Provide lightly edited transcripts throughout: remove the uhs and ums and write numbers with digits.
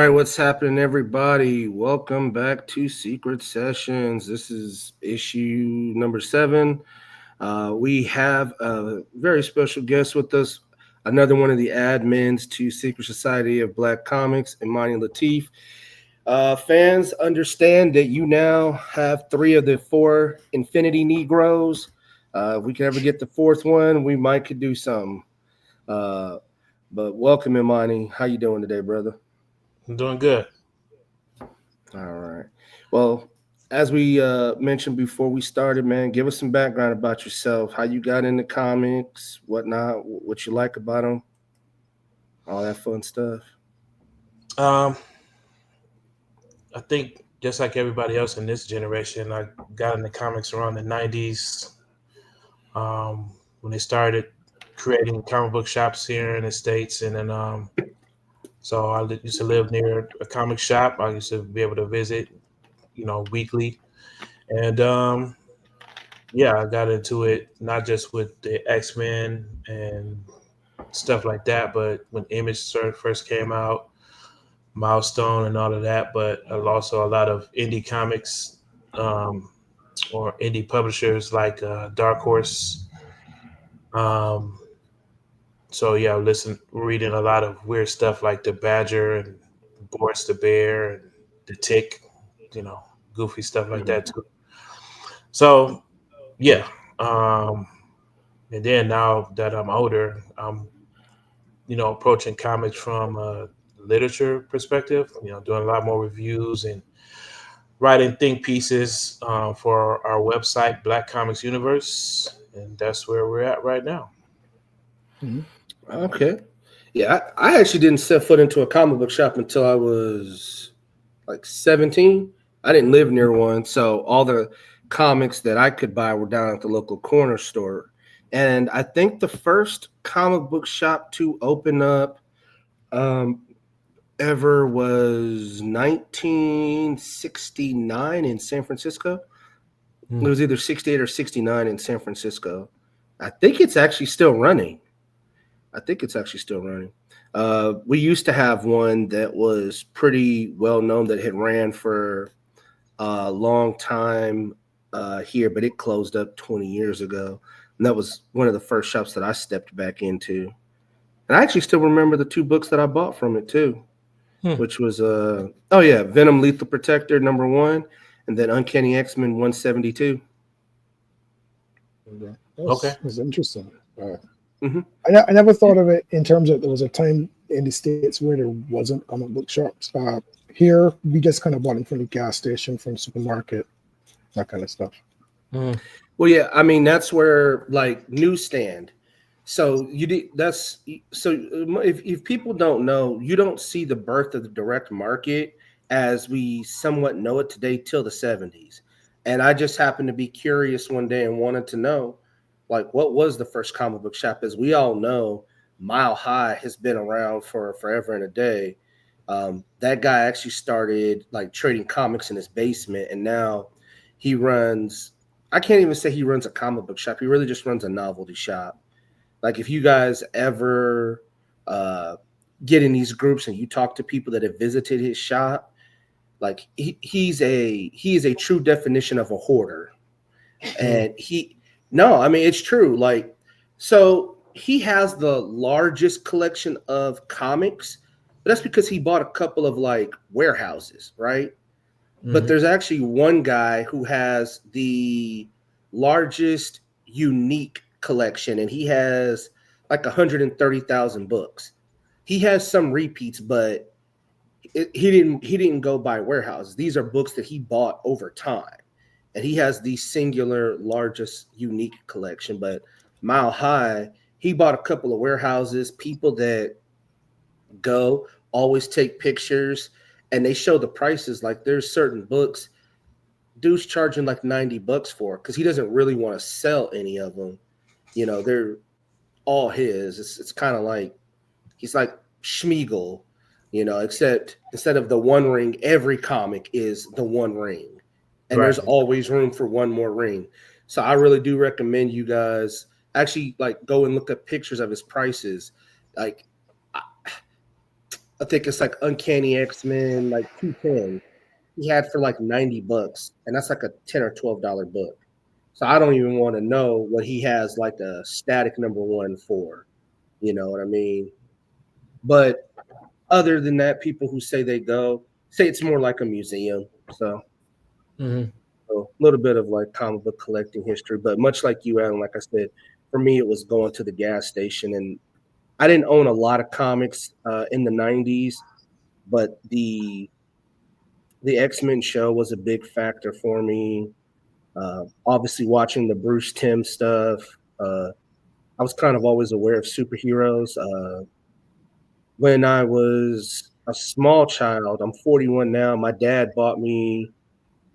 right, what's happening, everybody? Welcome back to Secret Sessions. This is issue number 7. We have a very special guest with us, another one of the admins to Secret Society of Black Comics, Imani Lateef. Fans, understand that you now have 3 of the 4 Infinity Negroes. If we can ever get the 4th one, we might could do something. Uh, but welcome, Imani. How you doing today, brother? I'm doing good. All right. Well, as we mentioned before we started, man, give us some background about yourself, how you got into comics, whatnot, what you like about them, all that fun stuff. Um, I think just like everybody else in this generation, I got into comics around the '90s when they started creating comic book shops here in the states, and then so used to live near a comic shop. I used to be able to visit, weekly, and yeah, I got into it not just with the X-Men and stuff like that, but when Image first came out, Milestone and all of that, but also a lot of indie comics um, or indie publishers like Dark Horse. Um, so yeah, reading a lot of weird stuff like the Badger and Boris the Bear and the Tick, you know, goofy stuff like Mhm. that too. So yeah, um, and then now that I'm older, I'm approaching comics from a literature perspective. Doing a lot more reviews and writing think pieces for our website, Black Comics Universe, and that's where we're at right now. Mhm. Okay. Yeah, I actually didn't set foot into a comic book shop until I was like 17. I didn't live near one, so all the comics that I could buy were down at the local corner store. And I think the first comic book shop to open up um, ever was 1969 in San Francisco. It Mm. was either 68 or 69 in San Francisco. I think it's actually still running. I think it's actually still running. We used to have one that was pretty well known that had ran for a long time here, but it closed up 20 years ago. And that was one of the first shops that I stepped back into. And I actually still remember the 2 books that I bought from it too, Hmm. which was oh yeah, Venom Lethal Protector #1, and then Uncanny X-Men 172. Yeah, Okay. that's interesting. Hmm. I never thought of it in terms of there was a time in the states where there wasn't comic book shops. Here, we just kind of bought them from the gas station, from the supermarket, that kind of stuff. Mm. Well, yeah, I mean that's where like newsstand. So you did that's so if people don't know, you don't see the birth of the direct market as we somewhat know it today till the 70s. And I just happened to be curious one day and wanted to know like what was the first comic book shop. As we all know, Mile High has been around for forever and a day. That guy actually started like trading comics in his basement, and now he runs, I can't even say he runs a comic book shop. He really just runs a novelty shop. Like if you guys ever uh, get in these groups and you talk to people that have visited his shop, like he is a true definition of a hoarder. Mm. And he no, I mean it's true. Like so he has the largest collection of comics, but that's because he bought a couple of like warehouses, right? But Hmm. there's actually one guy who has the largest unique collection, and he has like 130,000 books. He has some repeats, but he didn't go by warehouses. These are books that he bought over time, and he has the singular largest unique collection. But Mile High, he bought a couple of warehouses. People that go always take pictures, and they show the prices. Like there's certain books dude's charging like $90 for because he doesn't really want to sell any of them. You know, they're all his. It's kind of like he's like Schmiegel, except instead of the One Ring, every comic is the One Ring, and Right. there's always room for one more ring. So I really do recommend you guys actually like go and look at pictures of his prices. Like I think it's like Uncanny X-Men, like 210. He had for like $90, and that's like a $10 or $12 book. So I don't even want to know what he has like a static #1 for. You know what I mean? But other than that, people who say they go say it's more like a museum. So, Mm-hmm. so a little bit of like comic book collecting history, but much like you, Alan, like I said, for me it was going to the gas station, and I didn't own a lot of comics in the '90s, but the X-Men show was a big factor for me. Obviously, watching the Bruce Timm stuff. I was kind of always aware of superheroes. When I was a small child, I'm 41 now. My dad bought me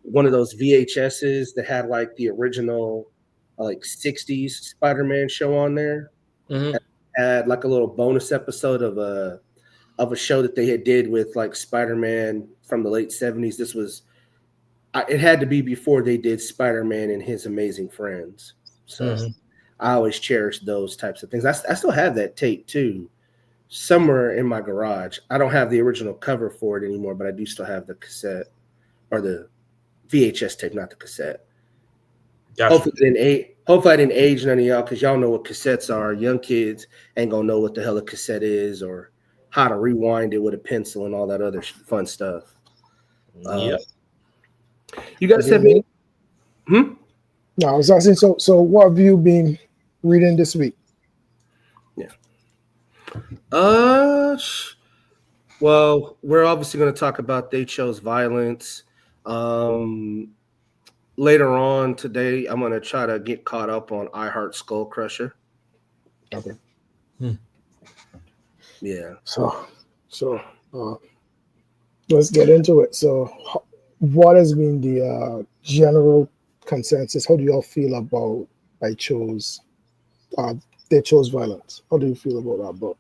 one of those VHSs that had like the original, like '60s Spider-Man show on there. Mm-hmm. Had like a little bonus episode of a show that they had did with like Spider-Man from the late '70s. This was it had to be before they did Spider-Man and His Amazing Friends. So Mm-hmm. I always cherish those types of things. I still have that tape too, somewhere in my garage. I don't have the original cover for it anymore, but I do still have the cassette or the VHS tape, not the cassette. Gotcha. Hopefully I didn't age none of y'all, because y'all know what cassettes are. Young kids ain't gonna know what the hell a cassette is or how to rewind it with a pencil and all that other fun stuff. Yep. You guys have any? No, I was asking. So what have you been reading this week? Yeah. Well, we're obviously going to talk about They Chose Violence. Later on today, I'm going to try to get caught up on I Heart Skull Crusher. Okay. Yeah. So let's get into it. So, what has been the general consensus? How do you all feel about They Chose Violence? How do you feel about that book?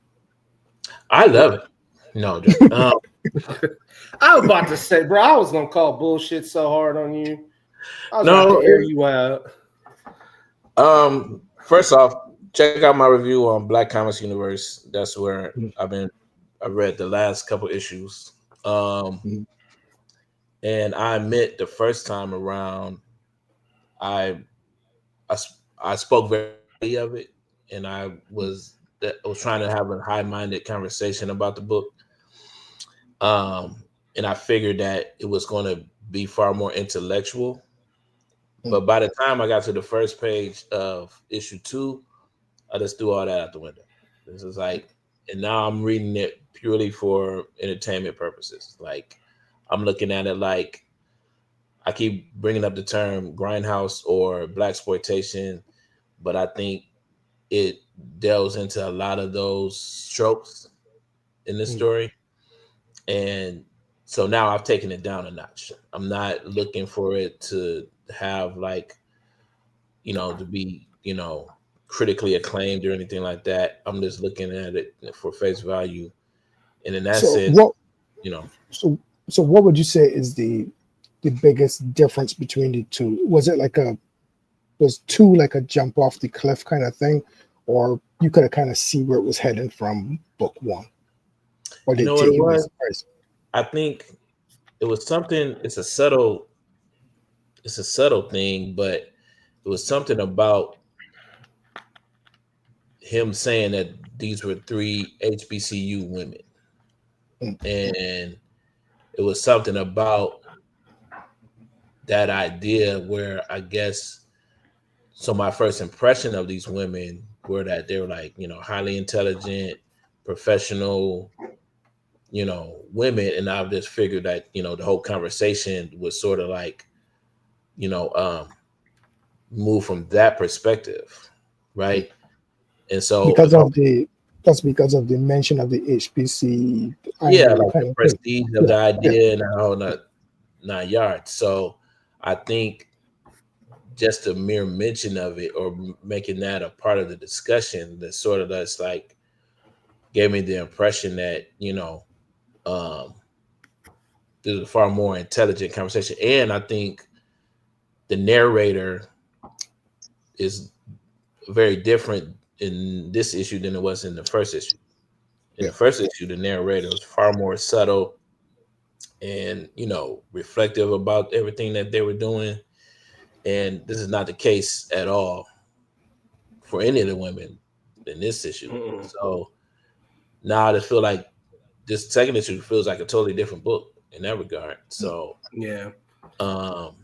I love it. No, I was about to say, bro, I was going to call bullshit so hard on you. I was no, about to air you out. First off, check out my review on Black Comics Universe. That's where I read the last couple issues. And I admit the first time around, I spoke very highly of it, and I was trying to have a high-minded conversation about the book. And I figured that it was going to be far more intellectual. But by the time I got to the first page of issue 2, I just threw all that out the window. This is like, and now I'm reading it purely for entertainment purposes. Like, I'm looking at it like, I keep bringing up the term grindhouse or blaxploitation, but I think it delves into a lot of those tropes in this story. And so now I've taken it down a notch. I'm not looking for it to have like, to be, critically acclaimed or anything like that. I'm just looking at it for face value. And in that So sense, what? you know, So what would you say is the biggest difference between the two? Was 2 like a jump off the cliff kind of thing, or you could have kind of see where it was heading from book 1? Or you did know it what take it you by was? surprise? I think it was something, it's a subtle thing, but it was something about him saying that these were 3 HBCU women. And it was something about that idea where I guess, so my first impression of these women were that they were like, highly intelligent, professional, women. And I just figured that, the whole conversation was sort of like, move from that perspective. Right. And so Because of the That's because of the mention of the HPC angle like the kind of thing. prestige of the Yeah. idea and the whole nine yards. So I think just the mere mention of it or making that a part of the discussion that sort of that's like gave me the impression that there's a far more intelligent conversation. And I think the narrator is very different in this issue than it was in the first issue. In the first issue, the narrator was far more subtle and reflective about everything that they were doing, and this is not the case at all for any of the women in this issue. Mm-mm. So now I just feel like this second issue feels like a totally different book in that regard. So Yeah. um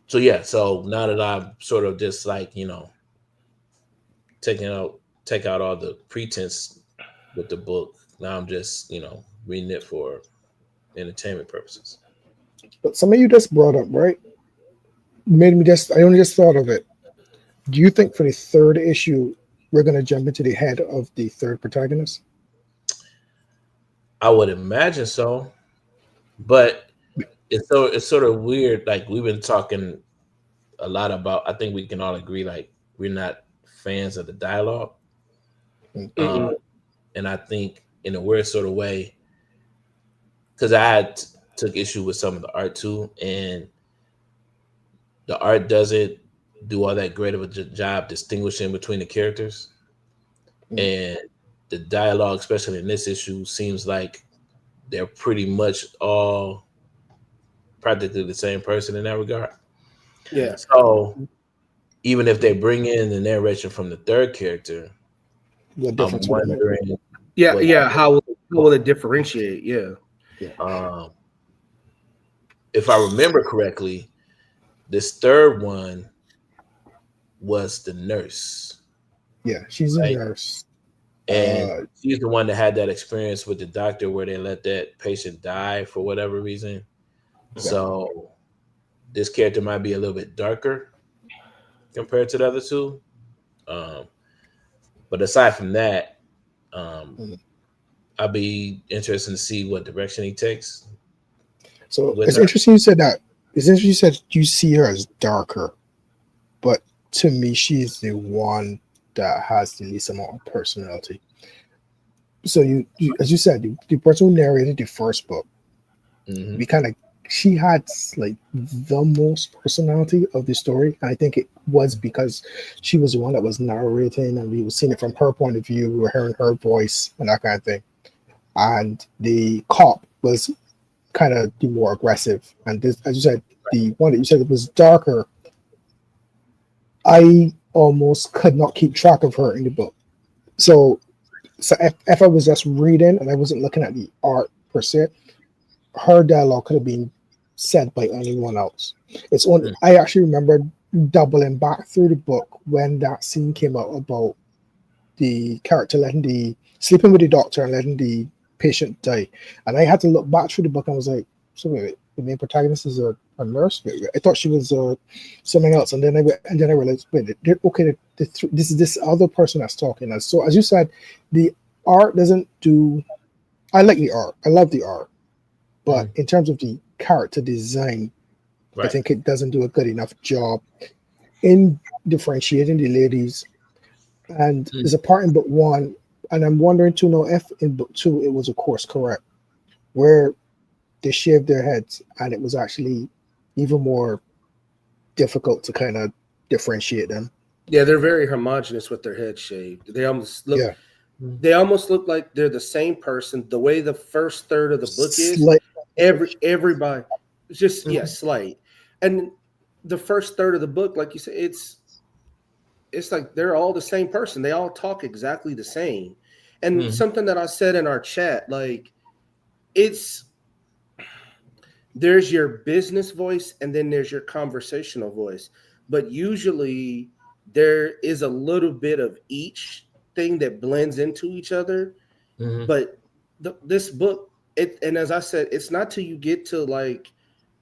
so yeah, so now that I'm sort of just like, taking out take out all the pretense with the book, now I'm just, reading it for entertainment purposes. But some of you just brought up, right? Made me just, I only just thought of it. Do you think for the third issue, we're going to jump into the head of the third protagonist? I would imagine so, but it's sort of weird. Like we've been talking a lot about. I think we can all agree like we're not fans of the dialogue, Mm-mm. um, and I think in a weird sort of way because I had took issue with some of the art too, and the art doesn't do all that great of a job distinguishing between the characters, Mm. and the dialogue, especially in this issue, seems like they're pretty much all practically the same person in that regard. Yeah. So even if they bring in the narration from the third character, What I'm difference would it make? wondering Yeah. what Yeah. How will it differentiate? Yeah. Yeah. um, if I remember correctly, this third one was the nurse, Yeah. She's a right? nurse. And Uh, she's the one that had that experience with the doctor where they let that patient die for whatever reason. yeah. So this character might be a little bit darker compared to the other two. Um, but aside from that, um, Mm. I'll be interested to see what direction he takes So with it's her. interesting you said that. It's interesting you said you see her as darker, but to me, she's the one that has the least amount of personality. So as you said, the person who narrated the first book, Hmm. we kind of, she had like the most personality of the story, and I think it was because she was the one that was narrating, and we were seeing it from her point of view. We were hearing her voice and that kind of thing. And the cop was kind of the more aggressive, and this, as you said, the one that you said was darker. I almost could not keep track of her in the book. So if I was just reading and I wasn't looking at the art per se, her dialogue could have been said by anyone else. It's only I actually remember doubling back through the book when that scene came out about the character letting the sleeping with the doctor and letting the patient die, and I had to look back through the book and I was like, so wait, the main protagonist is a nurse. I thought she was something else, and then I realized, wait, okay, this is this other person that's talking. And so, as you said, the art doesn't do. I like the art. I love the art, but in terms of the character design, I Right. think it doesn't do a good enough job in differentiating the ladies. And Mm. there's a part in book one, and I'm wondering to know if in book two it was, of course, correct, where they shaved their heads, and it was actually even more difficult to kind of differentiate them. Yeah. They're very homogenous with their head shaved. They almost look. Yeah, They almost look like they're the same person. The way the first third of the book is, slight. everybody just Mhm. slight. And the first third of the book, like you said, it's like they're all the same person. They all talk exactly the same. And Mhm. something that I said in our chat, like it's there's your business voice and then there's your conversational voice. But usually there is a little bit of each thing that blends into each other. Mhm. But this book, and as I said, it's not till you get to like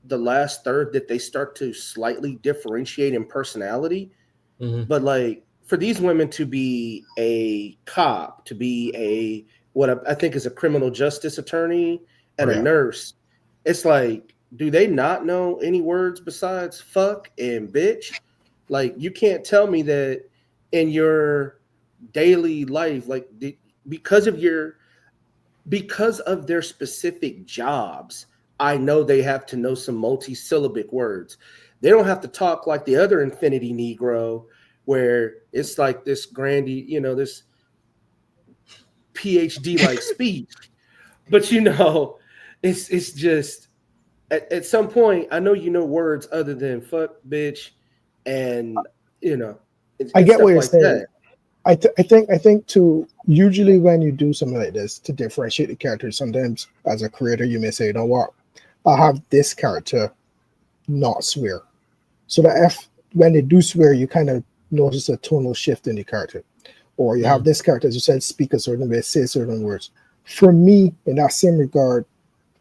the last third that they start to slightly differentiate in personality. Mhm. But like for these women to be a cop, to be a what I think is a criminal justice attorney and a Right. Yeah, nurse, it's like, do they not know any words besides fuck and bitch? Like you can't tell me that in your daily life, like because of your because of their specific jobs, I know they have to know some multi-syllabic words. They don't have to talk like the other Infinity Negro, where it's like this grandy, this PhD like speech. But you know, it's just at some point, I know you know words other than fuck, bitch, and you know, I it's get what stuff you're like saying. that. I think to usually when you do something like this to differentiate the characters, sometimes as a creator you may say, you know what, I have this character not swear, so that if when they do swear, you kind of notice a tonal shift in the character, or you have Mm. this character, as you said, speak a certain way, say certain words. For me, in that same regard,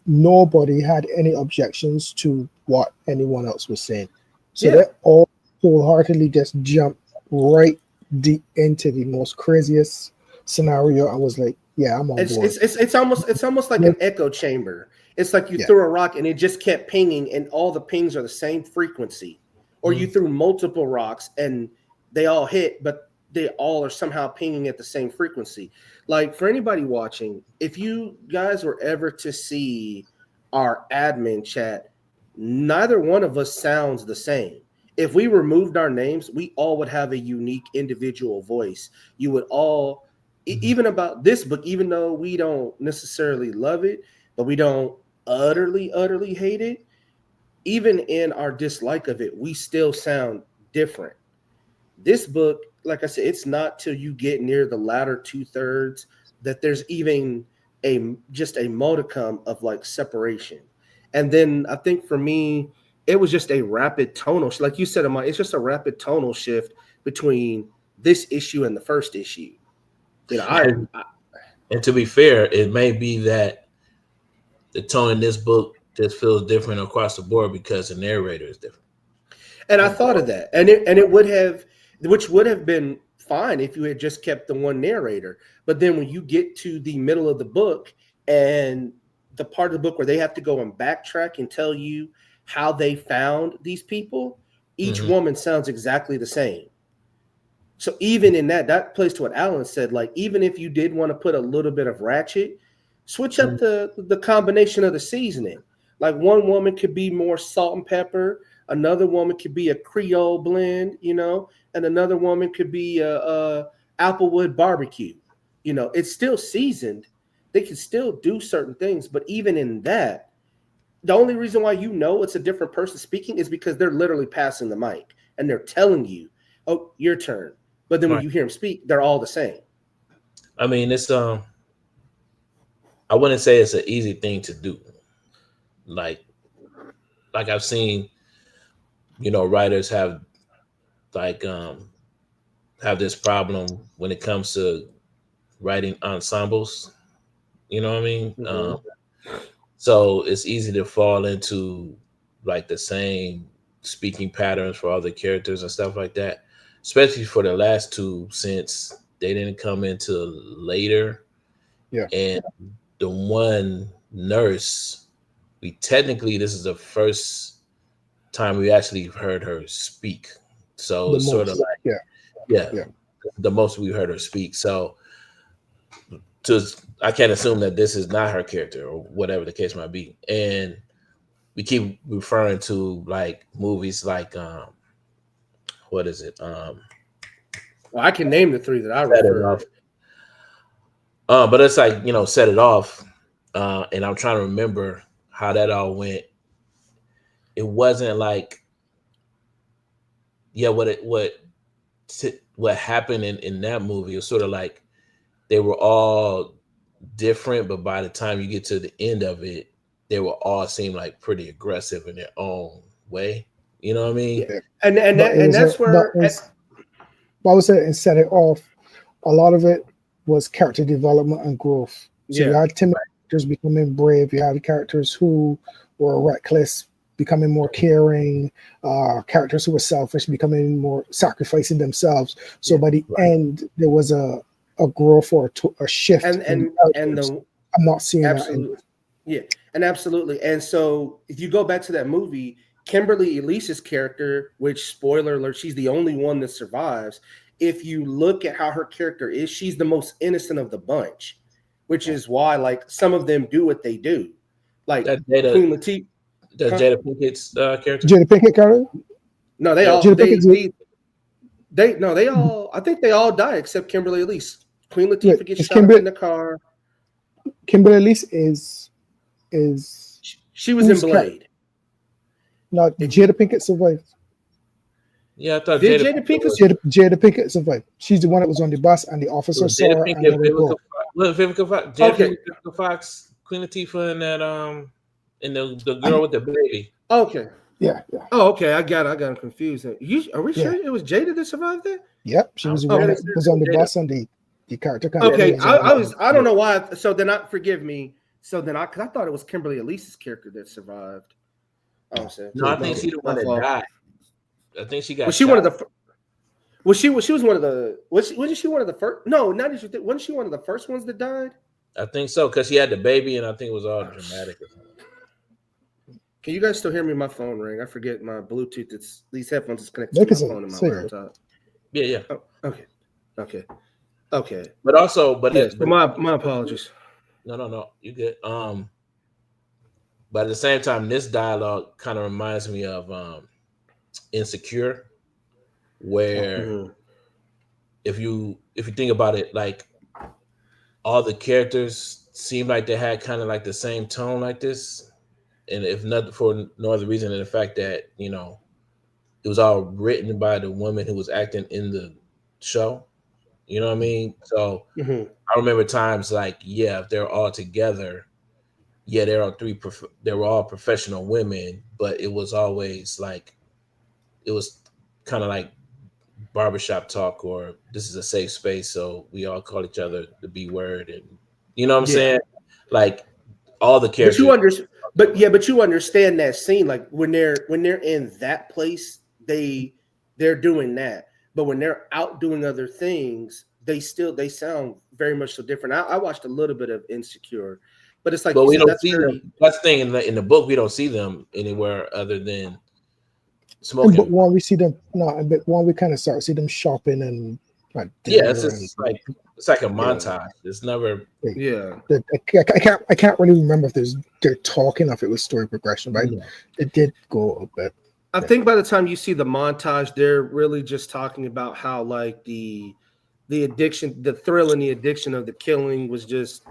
nobody had any objections to what anyone else was saying, so they Yeah, all wholeheartedly just jumped right deep into the most craziest scenario. I was like, yeah, I'm on board. it's almost like an echo chamber. It's like you Yeah. threw a rock and it just kept pinging, and all the pings are the same frequency. Or you Mm. threw multiple rocks and they all hit, but they all are somehow pinging at the same frequency. Like for anybody watching, if you guys were ever to see our admin chat, neither one of us sounds the same. If we removed our names, we all would have a unique individual voice. You would all Mhm. even about this book, even though we don't necessarily love it, but we don't utterly hate it, even in our dislike of it, we still sound different. This book, like I said, it's not till you get near the latter 2/3 that there's even a just a modicum of like separation. And then I think for me, it was just a rapid tonal, like you said, Amai, it's just a rapid tonal shift between this issue and the first issue. You know, And, and to be fair, it may be that the tone in this book just feels different across the board because the narrator is different. and I thought of that, and it would have, which would have been fine if you had just kept the one narrator. But then when you get to the middle of the book and the part of the book where they have to go and backtrack and tell you how they found these people, each Hmm. woman sounds exactly the same. So even in that, that plays to what Alan said. Like even if you did want to put a little bit of ratchet, switch up the combination of the seasoning. Like one woman could be more salt and pepper, another woman could be a Creole blend, you know, and another woman could be a applewood barbecue. You know, it's still seasoned. They can still do certain things, but even in that, the only reason why you know it's a different person speaking is because they're literally passing the mic and they're telling you, "Oh, your turn." But then when Right. you hear them speak, they're all the same. I mean, it's I wouldn't say it's an easy thing to do. Like like I've seen, writers like um have this problem when it comes to writing ensembles. You know what I mean? Mm-hmm. So it's easy to fall into like the same speaking patterns for all the characters and stuff like that. Especially for the last two, since they didn't come into later. Yeah. And the one nurse, we technically this is the first time we actually heard her speak. So The it's sort of most. like, Yeah. yeah, Yeah. the most we heard her speak. So to I can't assume that this is not her character or whatever the case might be. And we keep referring to like movies like what is it? Well, I can name the three that I Set It Off. referred. But it's like, Set It Off. And I'm trying to remember how that all went. It wasn't like, yeah, what happened in that movie was sort of like they were all different, but by the time you get to the end of it, they will all seem like pretty aggressive in their own way. You know what I Yeah, mean? Yeah. and that's But where it's but I would say and set it off. A lot of it was character development and growth. So you yeah, had timid characters becoming brave. You had characters who were reckless becoming more caring. Characters who were selfish becoming more sacrificing themselves. So yeah, by the Right. end, there was a growth or a shift in and characters. the I'm not seeing that in. absolutely, yeah, and absolutely. And so if you go back to that movie, Kimberly Elise's character, which spoiler alert, she's the only one that survives. If you look at how her character is, she's the most innocent of the bunch, which is why like some of them do what they do, like That Jada, Queen Latifah. that Huh? Jada Pinkett's character. Jada Pinkett character. No, they Yeah. all Jada Pinkett. they no they all I think they all die except Kimberly Elise. Queen Wait, Latifah gets is shot up in the car. Kimberly Elise is She was in whose character? Blade. Not It- Jada Pinkett survived. Yeah, I thought Did Jada Jada Pinkett Pinkett? was, Jada Pinkett survived. She's the one that was on the bus, and the it officer was saw Jada her and Pinkett, let her go. Vivica Fox, Jada Okay. Pinkett, Fox, Queen Latifah, and that and the girl with the baby. Okay. Yeah. Oh, okay. I got him confused. Are we Yeah. sure it was Jada that survived that? Yep. She was the one Okay. that was on the bus, and the character kind of Okay. was on I don't know why. So then forgive me. So then because I thought it was Kimberly Elise's character that survived. I'm saying. No, I think she's the one that died. I think she got. Was she one of the? Was she was one of the? Wasn't she one of the first? No, not wasn't she one of the first ones that died? I think so because she had the baby, and I think it was all dramatic or something. Can you guys still hear me? My phone ring. I forget my Bluetooth. These headphones is connected to my phone and my laptop. Yeah. Oh, okay. But also, yes. But my apologies. No, you good. But at the same time, this dialogue kind of reminds me of Insecure, where if you think about it, like all the characters seem like they had kind of like the same tone like this, and if not for no other reason than the fact that it was all written by the woman who was acting in the show. You know what I mean? So I remember times like, if they're all together, they were all professional women, but it was always like, it was kind of like barbershop talk, or this is a safe space, so we all call each other the B word, and you know what I'm saying? Like all the characters. But you understand that scene, like when they're in that place, they're doing that. But when they're out doing other things, they sound very much so different. I watched a little bit of Insecure, but it's like, but we don't see them. That's the thing in the book, we don't see them anywhere other than smoking. But when we see them, but when we kind of start see them shopping and it's like a montage. It's never. I can't really remember if they're talking or if it was story progression, but it did go a bit. I think by the time you see the montage, they're really just talking about how like the addiction, the thrill and the addiction of the killing was just,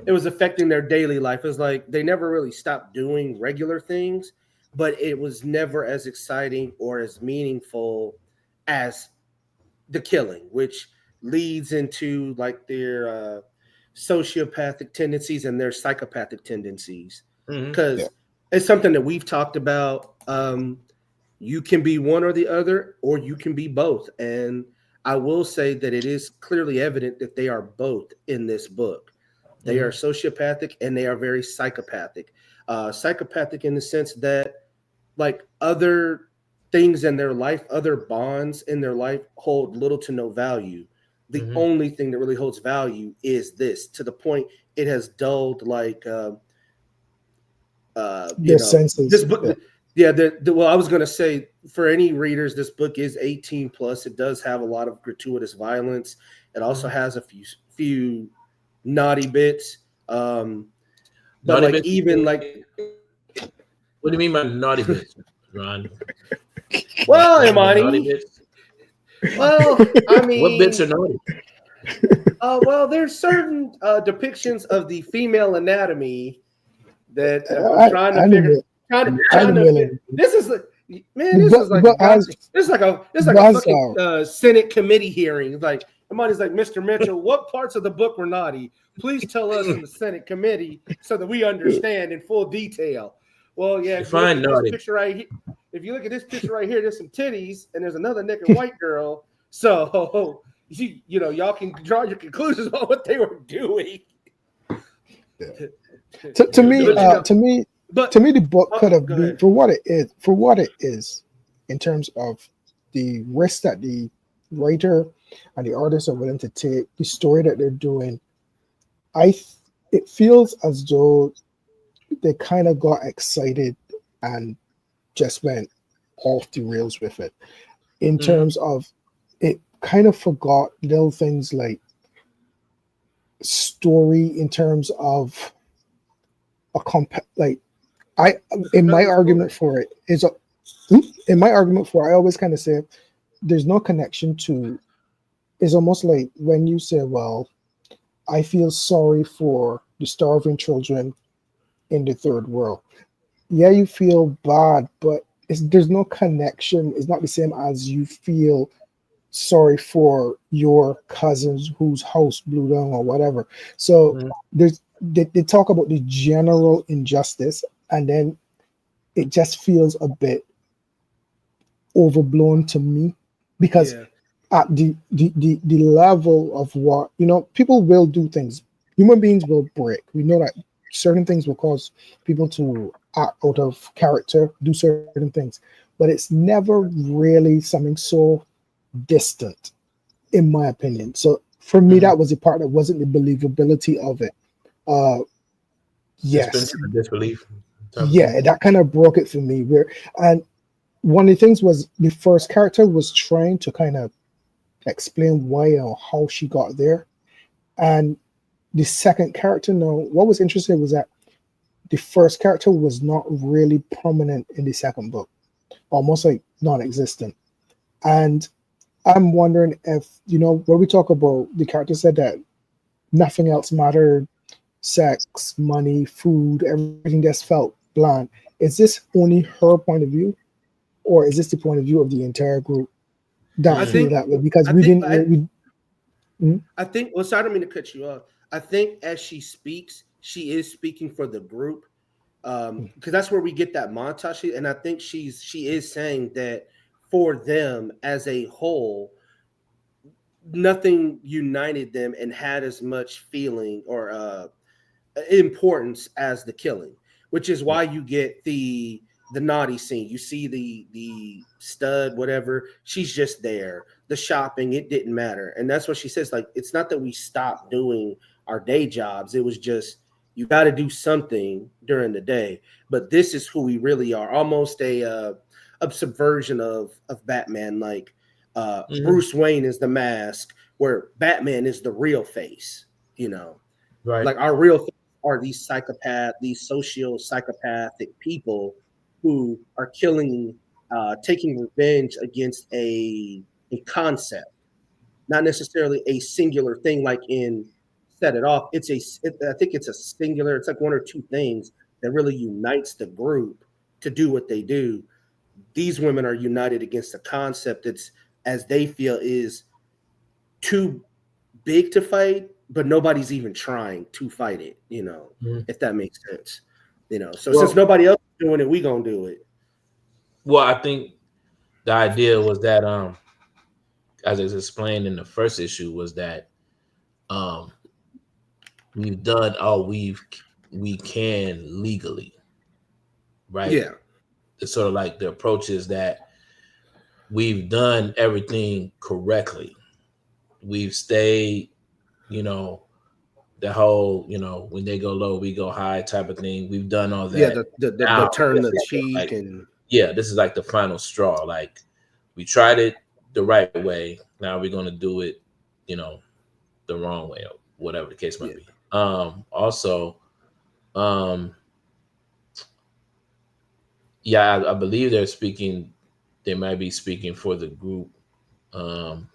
it was affecting their daily life. It was like they never really stopped doing regular things, but it was never as exciting or as meaningful as the killing, which leads into like their sociopathic tendencies and their psychopathic tendencies. Because it's something that we've talked about. You can be one or the other, or you can be both. And I will say that it is clearly evident that they are both in this book. They are sociopathic and they are very psychopathic. Psychopathic in the sense that like other things in their life, other bonds in their life hold little to no value. The only thing that really holds value is this, to the point it has dulled like senses. This book, well, I was going to say for any readers, this book is 18 plus. It does have a lot of gratuitous violence. It also has a few naughty bits. But naughty like bits, even like, what do you mean by naughty bits, Ron? Well, Imani. Well, I mean, what bits are naughty? Well, there's certain depictions of the female anatomy that I'm trying to figure. This is like, man, this is like a fucking Senate committee hearing. Like, Imani's like, Mr. Mitchell, what parts of the book were naughty? Please tell us in the Senate committee so that we understand in full detail. Well, yeah, if you look at this picture right here, there's some titties and there's another naked white girl. So y'all can draw your conclusions on what they were doing. To me, the book could have been for what it is, in terms of the risk that the writer and the artists are willing to take, the story that they're doing. It feels as though they kind of got excited and just went off the rails with it. In terms of, it kind of forgot little things like story, in terms of my argument for it, I always kind of say there's no connection to it's almost like when you say, well, I feel sorry for the starving children in the third world. Yeah, you feel bad, but there's no connection. It's not the same as you feel sorry for your cousins whose house blew down or whatever. So Mhm. they talk about the general injustice, and then it just feels a bit overblown to me because Yeah, at the level of what people will do things. Human beings will break. We know that certain things will cause people to act out of character, do certain things, but it's never really something so distant, in my opinion. So for me, Mhm. that was the part that wasn't the believability of it. uh Suspension yes, of disbelief type of thing. yeah, that kind of broke it for me. Where and one of the things was the first character was trying to kind of explain why or how she got there. And the second character, no, what was interesting was that the first character was not really prominent in the second book, almost like non-existent. And I'm wondering if, when we talk about the character said that nothing else mattered, sex, money, food, everything just felt bland. Is this only her point of view, or is this the point of view of the entire group that I Mm. feel think, that way? Because I we think, didn't really. Mhm. I think. Well, sorry, I don't mean to cut you off. I think as she speaks, she is speaking for the group, because that's where we get that montage. And I think she is saying that for them as a whole, nothing united them and had as much feeling or importance as the killing, which is why you get the naughty scene. You see the stud, whatever. She's just there. The shopping, it didn't matter, and that's what she says. Like, it's not that we stopped doing our day jobs. It was just you got to do something during the day. But this is who we really are. Almost a subversion of Batman. Like, Mhm. Bruce Wayne is the mask, where Batman is the real face. You know, Right. like our real are these these socio psychopathic people who are killing, taking revenge against a concept, not necessarily a singular thing. Like in Set It Off, I think it's a singular. It's like one or two things that really unites the group to do what they do. These women are united against a concept that's, as they feel, is too big to fight, but nobody's even trying to fight it, Mhm. if that makes sense. So since Well, nobody else is doing it, we gonna do it. I think the idea was that, as is explained in the first issue, was that um, we've done all we can legally, right? Yeah. It's sort of like the approach is that we've done everything correctly. We've stayed, you know, the whole, when they go low, we go high type of thing. We've done all Yeah, that. the Now turn this the is cheek like, and yeah, this is like the final straw. Like, we tried it the right way. Now we're gonna do it, you know, the wrong way, or whatever the case might yeah. be. Also, um, yeah, I believe they're speaking. They might be speaking for the group. Um,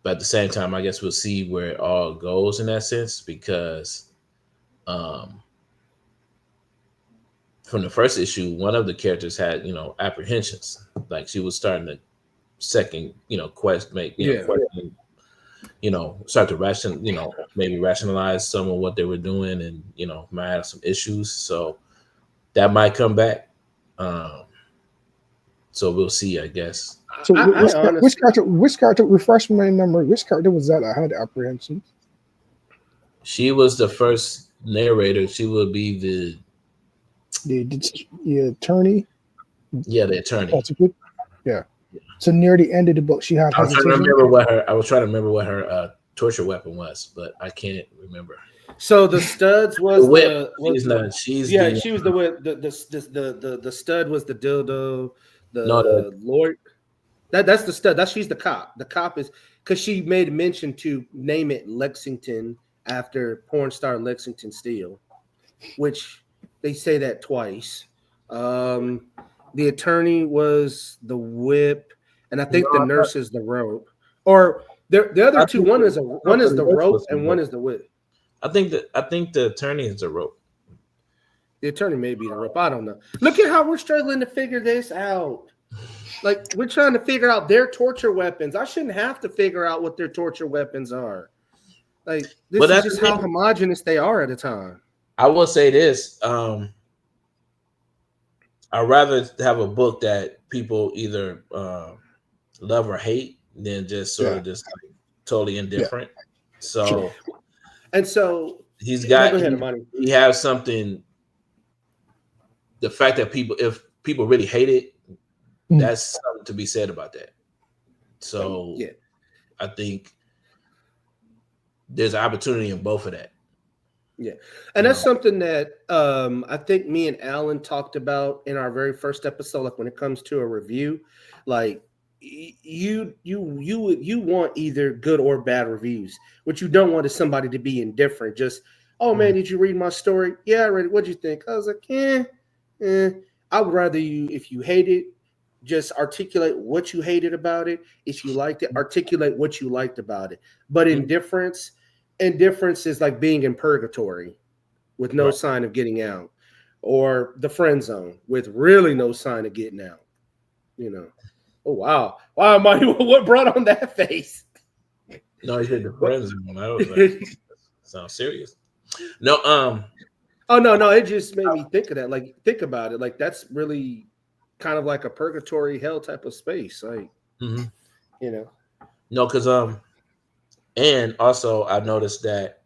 but at the same time, I guess we'll see where it all goes in that sense, because um, from the first issue, one of the characters had, apprehensions. Like, she was starting to second, quest make, Yeah. question, start to maybe rationalize some of what they were doing, and might have some issues. So that might come back. Um, so we'll see, I guess. So I honestly, which character, refresh my memory, which character was that I had apprehension? She was the first narrator. She would be the The attorney yeah, the attorney. prosecute. Yeah. So near the end of the book, she had I was trying to hesitation. remember what her. I was trying to remember what her torture weapon was, but I can't remember. so the studs The was whip. was She's not. She's yeah, the she was the whip. The stud was the dildo. no. The The lord, that's the stud. She's the cop. The cop is, because she made mention to name it Lexington after porn star Lexington Steele, which they say that twice. The attorney was the whip, and I think the no. nurse is the rope. Or the other I two, think one is the the list rope was and one is the whip. I think the attorney is a rope. The attorney may be the rope. I don't know. Look at how we're struggling to figure this out. Like we're trying to figure out their torture weapons. I shouldn't have to figure out what their torture weapons are. Like But this is that's just the how thing. homogenous they are at the time. I will say this. I'd rather have a book that people either love or hate than just sort Yeah. of just like totally Yeah. indifferent. True. So And so, he's no, go got ahead, Imani. he has something. The fact that if people really hate it, that's something to be said about that. So Yeah. I think there's an opportunity in both of that. Yeah. And that's something that I think me and Alan talked about in our very first episode. Like when it comes to a review, like you want either good or bad reviews. What you don't want is somebody to be indifferent. Just, oh man, did you read my story? Yeah, I read it. What'd you think? I was like, I would rather you, if you hate it, just articulate what you hated about it. If you liked it, articulate what you liked about it. But indifference is like being in purgatory with no sign of getting out, or the friend zone with really no sign of getting out. You know. Oh wow, wow, Marty, what brought on that face? No, he said the friend zone. I was like, sounds serious. No, Oh no, it just made me think of that. Like, think about it. Like that's really kind of like a purgatory hell type of space. Like, you know. No, because and also I noticed that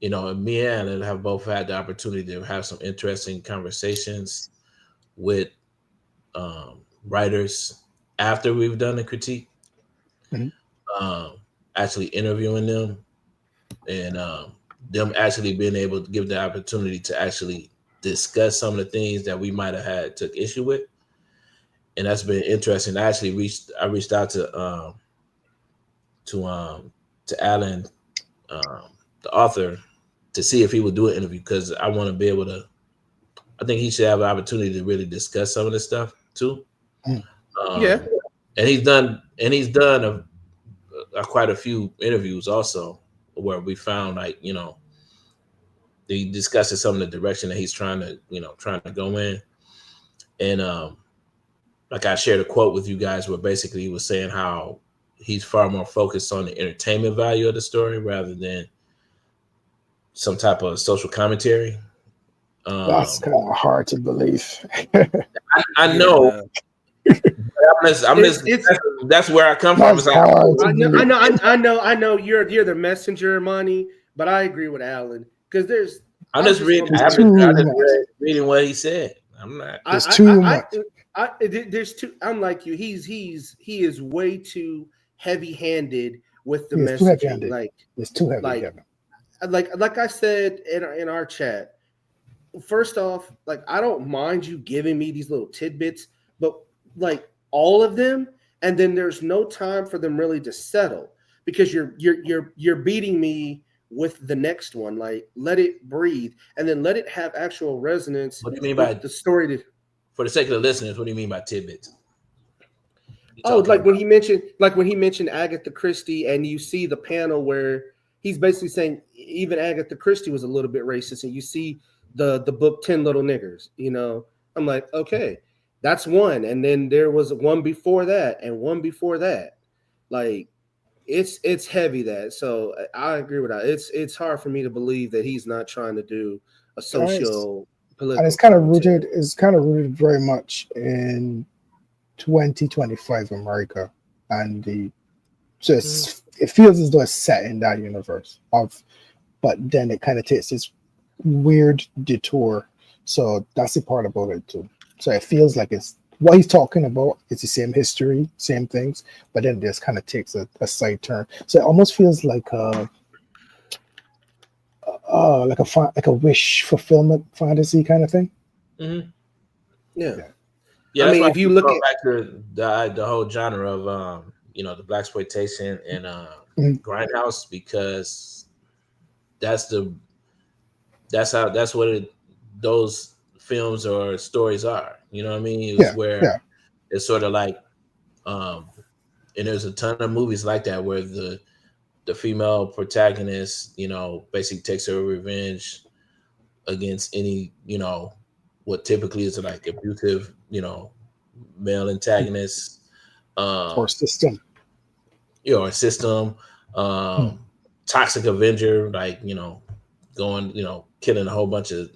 me and Alan have both had the opportunity to have some interesting conversations with writers after we've done the critique. Actually interviewing them and them actually being able to give the opportunity to actually discuss some of the things that we might have had took issue with, and that's been interesting. I reached out to Alan, the author, to see if he would do an interview because I want to be able to. I think he should have an opportunity to really discuss some of this stuff too. Yeah, and he's done quite a few interviews also where we found he discusses some of the direction that he's trying to go in, and like I shared a quote with you guys where basically he was saying how he's far more focused on the entertainment value of the story rather than some type of social commentary. That's kind of hard to believe. I know. That's where I come from. It's like, I know you're the messenger, Imani, but I agree with Alan because I'm just reading what he said. I'm not. There's too much. There's too. I'm like you. He is way too heavy-handed with the messaging. Like it's too heavy. Like I said in our chat. First off, like I don't mind you giving me these little tidbits, but like all of them, and then there's no time for them really to settle because you're beating me with the next one. Like let it breathe and then let it have actual resonance. What do you mean by the story? For the sake of the listeners, what do you mean by tidbits? When he mentioned Agatha Christie, and you see the panel where he's basically saying even Agatha Christie was a little bit racist, and you see the book 10 Little Niggers. I'm like, okay, that's one, and then there was one before that, and one before that. Like, it's heavy that. So I agree with that. It's hard for me to believe that he's not trying to do a socio political. And it's kind of rooted. It's kind of rooted very much in 2025 America, and it feels as though it's set in that universe but then it kind of takes this weird detour. So that's the part about it too. So it feels like it's what he's talking about. It's the same history, same things, but then this kind of takes a side turn. So it almost feels like a wish fulfillment fantasy kind of thing. Mm-hmm. Yeah. Yeah, I mean, if you look back to the whole genre of the blaxploitation and grindhouse, because that's what those films or stories are. You know what I mean? It's where it's sort of like And there's a ton of movies like that where the female protagonist, basically takes her revenge against any, what typically is like abusive, male antagonist, Or um, system. a system, Hmm. um, toxic Avenger, like, going, killing a whole bunch of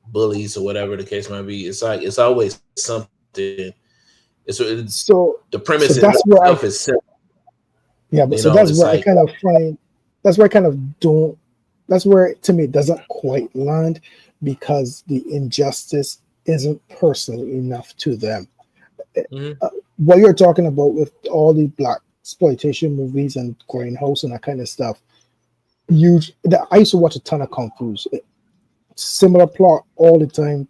bullies or whatever the case might be. It's like it's always something. The So premise in so itself that's is where I simple. but so It's that's where like I kind of find that's where I kind of don't that's where to me it doesn't quite land because the injustice isn't personal enough to them. mhm, What you're talking about with all the black exploitation movies and grindhouse and that kind of stuff, I used to watch a ton of kung fu's. Similar plot all the time.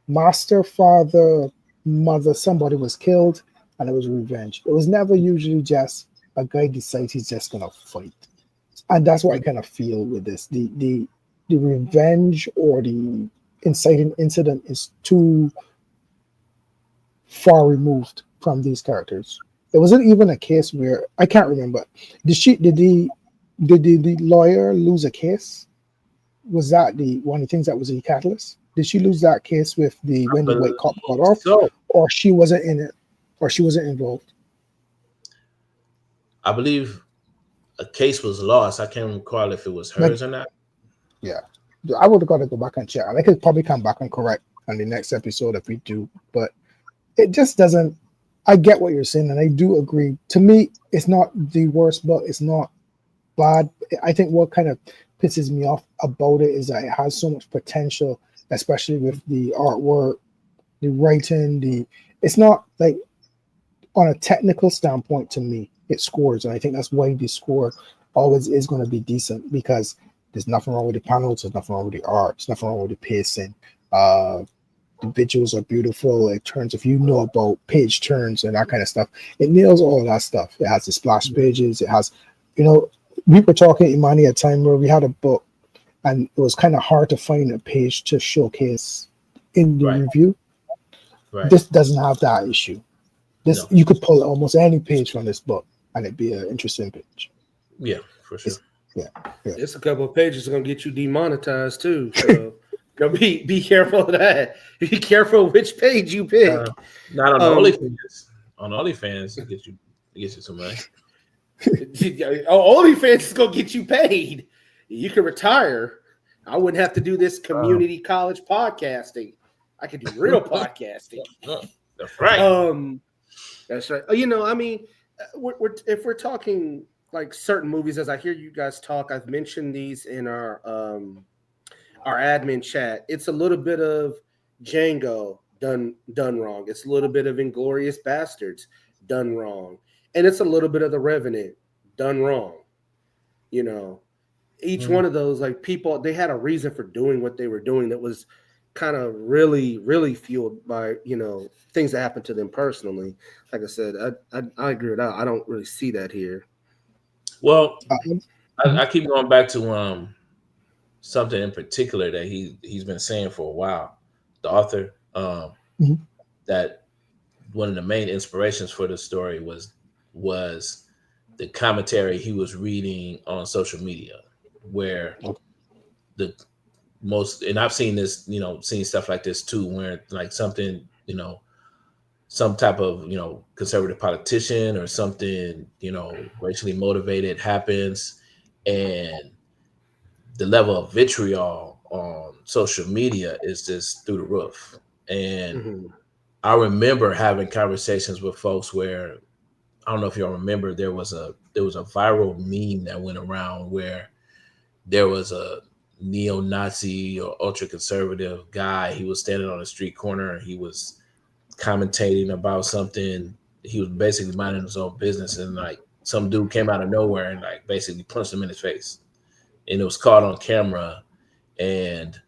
Master, father, mother, somebody was killed, and it was revenge. It was never usually just a guy decides he's just gonna fight, and that's what I kind of feel with this. The revenge or the inciting incident is too far removed from these characters. It wasn't even a case where I can't remember. Did the lawyer lose a case? Was that the one of the things that was the catalyst? Did she lose that case with the when the white cop got off, so or she wasn't in it, or she wasn't involved? I believe a case was lost. I can't recall if it was Like, hers or not. yeah, I would have got to go back and check. I could probably come back and correct on the next episode if we do, but it just doesn't. I get what you're saying, and I do agree. To me, it's not the worst, but it's not bad. I think what kind of pisses me off about it is that it has so much potential, especially with the artwork, the writing, the it's not like on a technical standpoint to me, it scores. And I think that's why the score always is going to be decent because there's nothing wrong with the panels, there's nothing wrong with the art, there's nothing wrong with the pacing. The visuals are beautiful. It turns, if you know about page turns and that kind of stuff, it nails all that stuff. It has the splash pages, it has, you know, we were talking Imani at a time where we had a book and it was kind of hard to find a page to showcase in the Right, review. right. This doesn't have that issue. This No, you could pull almost any page from this book and it'd be an interesting page. yeah, for sure. It's yeah, yeah. It's a couple of pages gonna get you demonetized too. So be careful of that. Be careful which page you Uh, pick. Not on the Um, OnlyFans. On OnlyFans, it gets you some money. OnlyFans is gonna get you paid. You can retire. I wouldn't have to do this Um, community college podcasting. I could do real podcasting. that's right. Um, that's right. I mean, if we're talking like certain movies, as I hear you guys talk, I've mentioned these in our admin chat. It's a little bit of Django done wrong. It's a little bit of Inglorious Bastards done wrong, and it's a little bit of The Revenant done wrong. You know, each Mm. one of those, like, people, they had a reason for doing what they were doing that was kind of really really fueled by things that happened to them personally. Like I said, I agree with that. I don't really see that here. Well, Mhm. I keep going back to something in particular that he's been saying for a while. The author, Mhm. that one of the main inspirations for the story was the commentary he was reading on social media, where the most, and I've seen this, seen stuff like this too, where like something, some type of, conservative politician or something, racially motivated happens, and the level of vitriol on social media is just through the roof. And Mm-hmm. I remember having conversations with folks where, I don't know if y'all remember, there was a viral meme that went around where there was a neo-Nazi or ultra conservative guy. He was standing on a street corner. He was commentating about something. He was basically minding his own business, and like some dude came out of nowhere and like basically punched him in his face, and it was caught on camera, and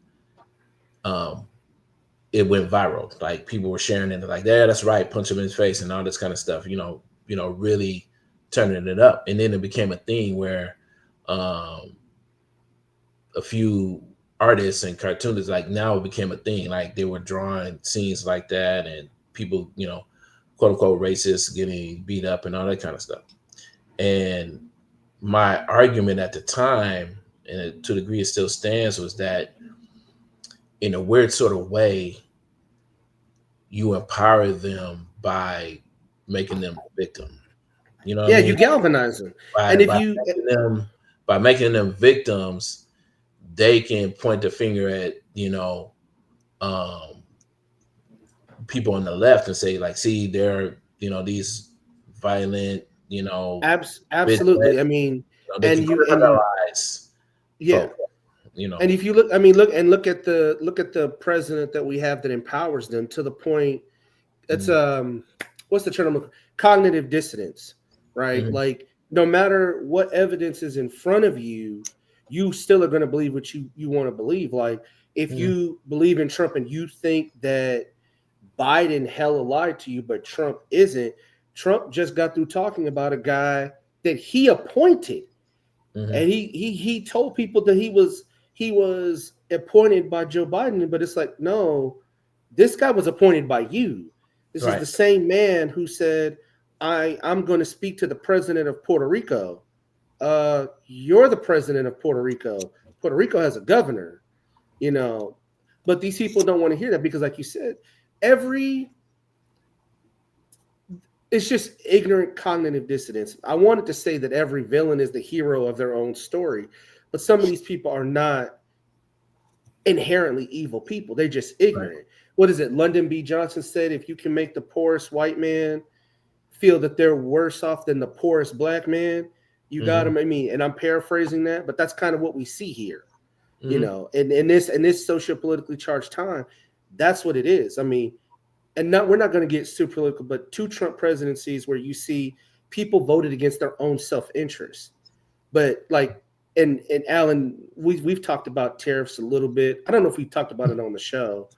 um, it went viral. Like people were sharing it, like, "Yeah, that's right, punch him in his face," and all this kind of stuff. Really turning it up, and then it became a thing where um, a few artists and cartoonists, like, now it became a thing. Like they were drawing scenes like that, and people, quote unquote racist, getting beat up and all that kind of stuff. And my argument at the time, and to the degree it still stands, was that in a weird sort of way, you empower them by making them a victim. You know what I Yeah, mean? you galvanize them. By And if by you making them by making them victims, they can point the finger at um, people on the left and say like, see, they're these violent, business, absolutely, I mean, they can and you criminalize yeah. folk. You know. And if you look, I mean, look at the president that we have that empowers them to the point. It's Mm-hmm. what's the term? Cognitive dissonance, right? Mm-hmm. Like no matter what evidence is in front of you, you still are going to believe what you want to believe. Like if Mm-hmm. you believe in Trump and you think that Biden hella lied to you, but Trump isn't. Trump just got through talking about a guy that he appointed, Mm-hmm. and he told people that he was appointed by Joe Biden, but it's like no, this guy was appointed by you. This is Right. the same man who said, I'm going to speak to the president of Puerto Rico. You're the president of Puerto Rico. Puerto Rico has a governor, you know, but these people don't want to hear that because, like you said, every it's just ignorant cognitive dissonance. I wanted to say that every villain is the hero of their own story, but some of these people are not inherently evil people. They're just Right. ignorant. What is it? Lyndon B. Johnson said, if you can make the poorest white man feel that they're worse off than the poorest black man, you got Mm-hmm. them. I mean, and I'm paraphrasing that, but that's kind of what we see here, Mm-hmm. in this socio-politically charged time. That's what it is. I mean, and not we're not going to get super political, but two Trump presidencies where you see people voted against their own self-interest. But like and Alan, we've talked about tariffs a little bit. I don't know if we've talked about it on the show,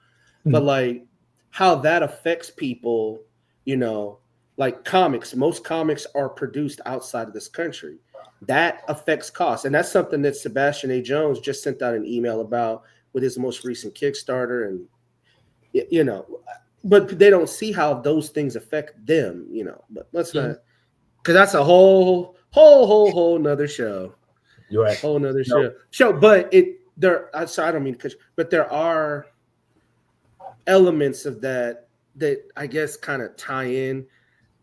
but Mm. like how that affects people, you know, like comics. Most comics are produced outside of this country. That affects costs. And that's something that Sebastian A. Jones just sent out an email about with his most recent Kickstarter. And you know, but they don't see how those things affect them, you know. But let's Mm-hmm. not, because that's a whole nother show, You're right. whole nother No. show. But sorry, I don't mean to cut you, but there are elements of that I guess kind of tie in.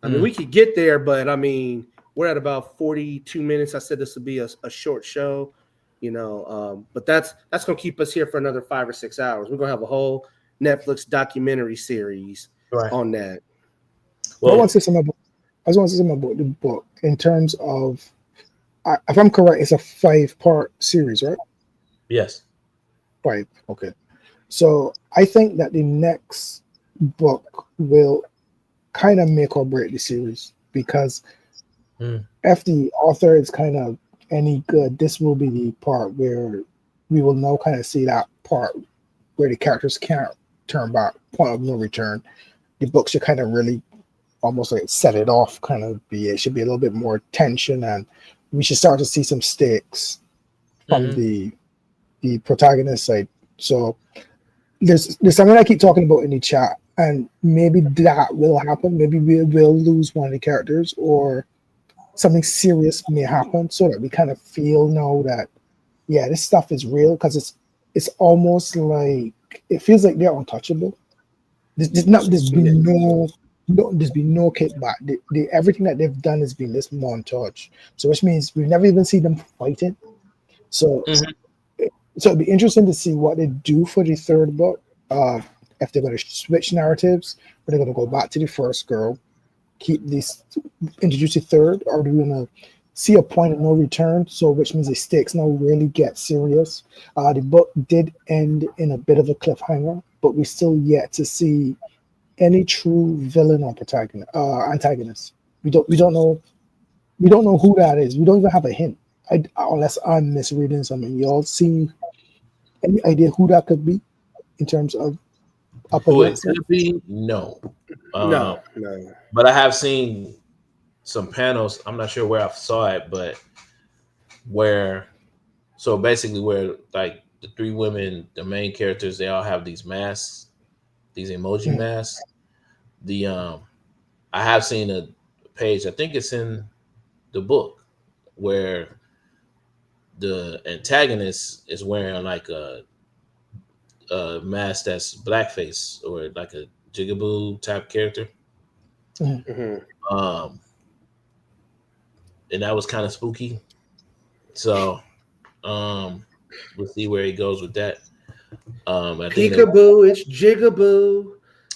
I mean, Mm. we could get there, but I mean, we're at about 42 minutes. I said this would be a short show, but that's gonna keep us here for another 5 or 6 hours. We're gonna have a whole Netflix documentary series Right. on that. But I Well, want to say something about, I just want to say something about the book in terms of, if I'm correct, it's a 5-part series, right? yes. 5. Okay. So I think that the next book will kind of make or break the series because Mm. if the author is kind of any good, this will be the part where we will now kind of see that part where the characters can't turn back, point of no return. The book should kind of really almost like set it off, kind of it should be a little bit more tension, and we should start to see some stakes from Mm-hmm. the protagonist side. So there's something I keep talking about in the chat, and maybe that will happen. Maybe we will lose one of the characters, or something serious may happen, so that we kind of feel now that this stuff is real, because it's almost like it feels like they're untouchable. There's been there's been no kickback. Everything that they've done has been this montage. So which means we've never even seen them fighting. So Mm-hmm. so it'd be interesting to see what they do for the third book. If they're going to switch narratives, or they're going to go back to the first girl, keep this, introduce the third, or do we going to see a point of no return? So which means the stakes now really get serious. The book did end in a bit of a cliffhanger, but we still yet to see any true villain or antagonist. We don't know who that is. We don't even have a hint. Unless I'm misreading something. Y'all see any idea who that could be in terms of upper Who it decks? could be? No. Um, No. but I have seen some panels. I'm not sure where I saw it, but where so basically where like the three women, the main characters, they all have these masks, these emoji Mm. masks. The I have seen a page. I think it's in the book where the antagonist is wearing like a mask that's blackface or like a jigaboo type character. Mhm. Um, and that was kind of spooky. So we'll see where he goes with that. I think that Peekaboo, it's jigaboo.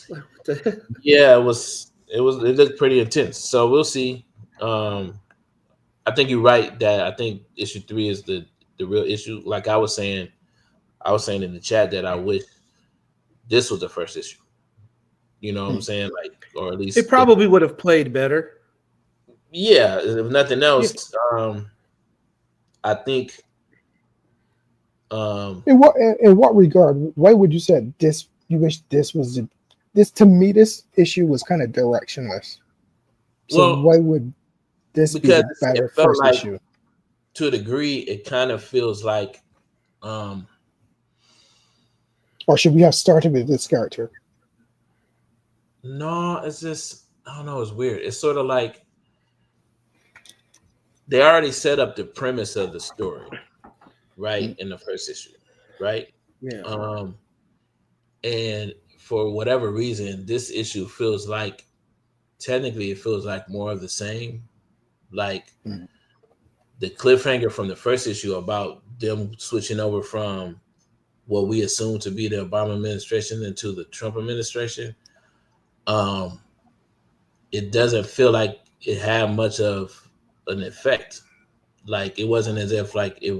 Like, what the heck? yeah, it looked pretty intense. So we'll see. I think you're right that I think issue 3 is the real issue. Like I was saying in the chat that I wish this was the first issue. You know what I'm saying? Like, or at It least probably would have played better. yeah, if nothing Yeah. else, I think um In what regard? Why would you say this? You wish this was this to me? This issue was kind of directionless. So well why would this be because the it better felt first like issue? to a degree it kind of feels like um Or should we have started with this character? no, it's just I don't know, it's weird. It's sort of like they already set up the premise of the story, right, in the first issue, right? Yeah. Um and for whatever reason, this issue feels like technically it feels like more of the same. Like Mm. the cliffhanger from the first issue about them switching over from what we assume to be the Obama administration into the Trump administration, um, it doesn't feel like it had much of an effect. Like it wasn't as if like it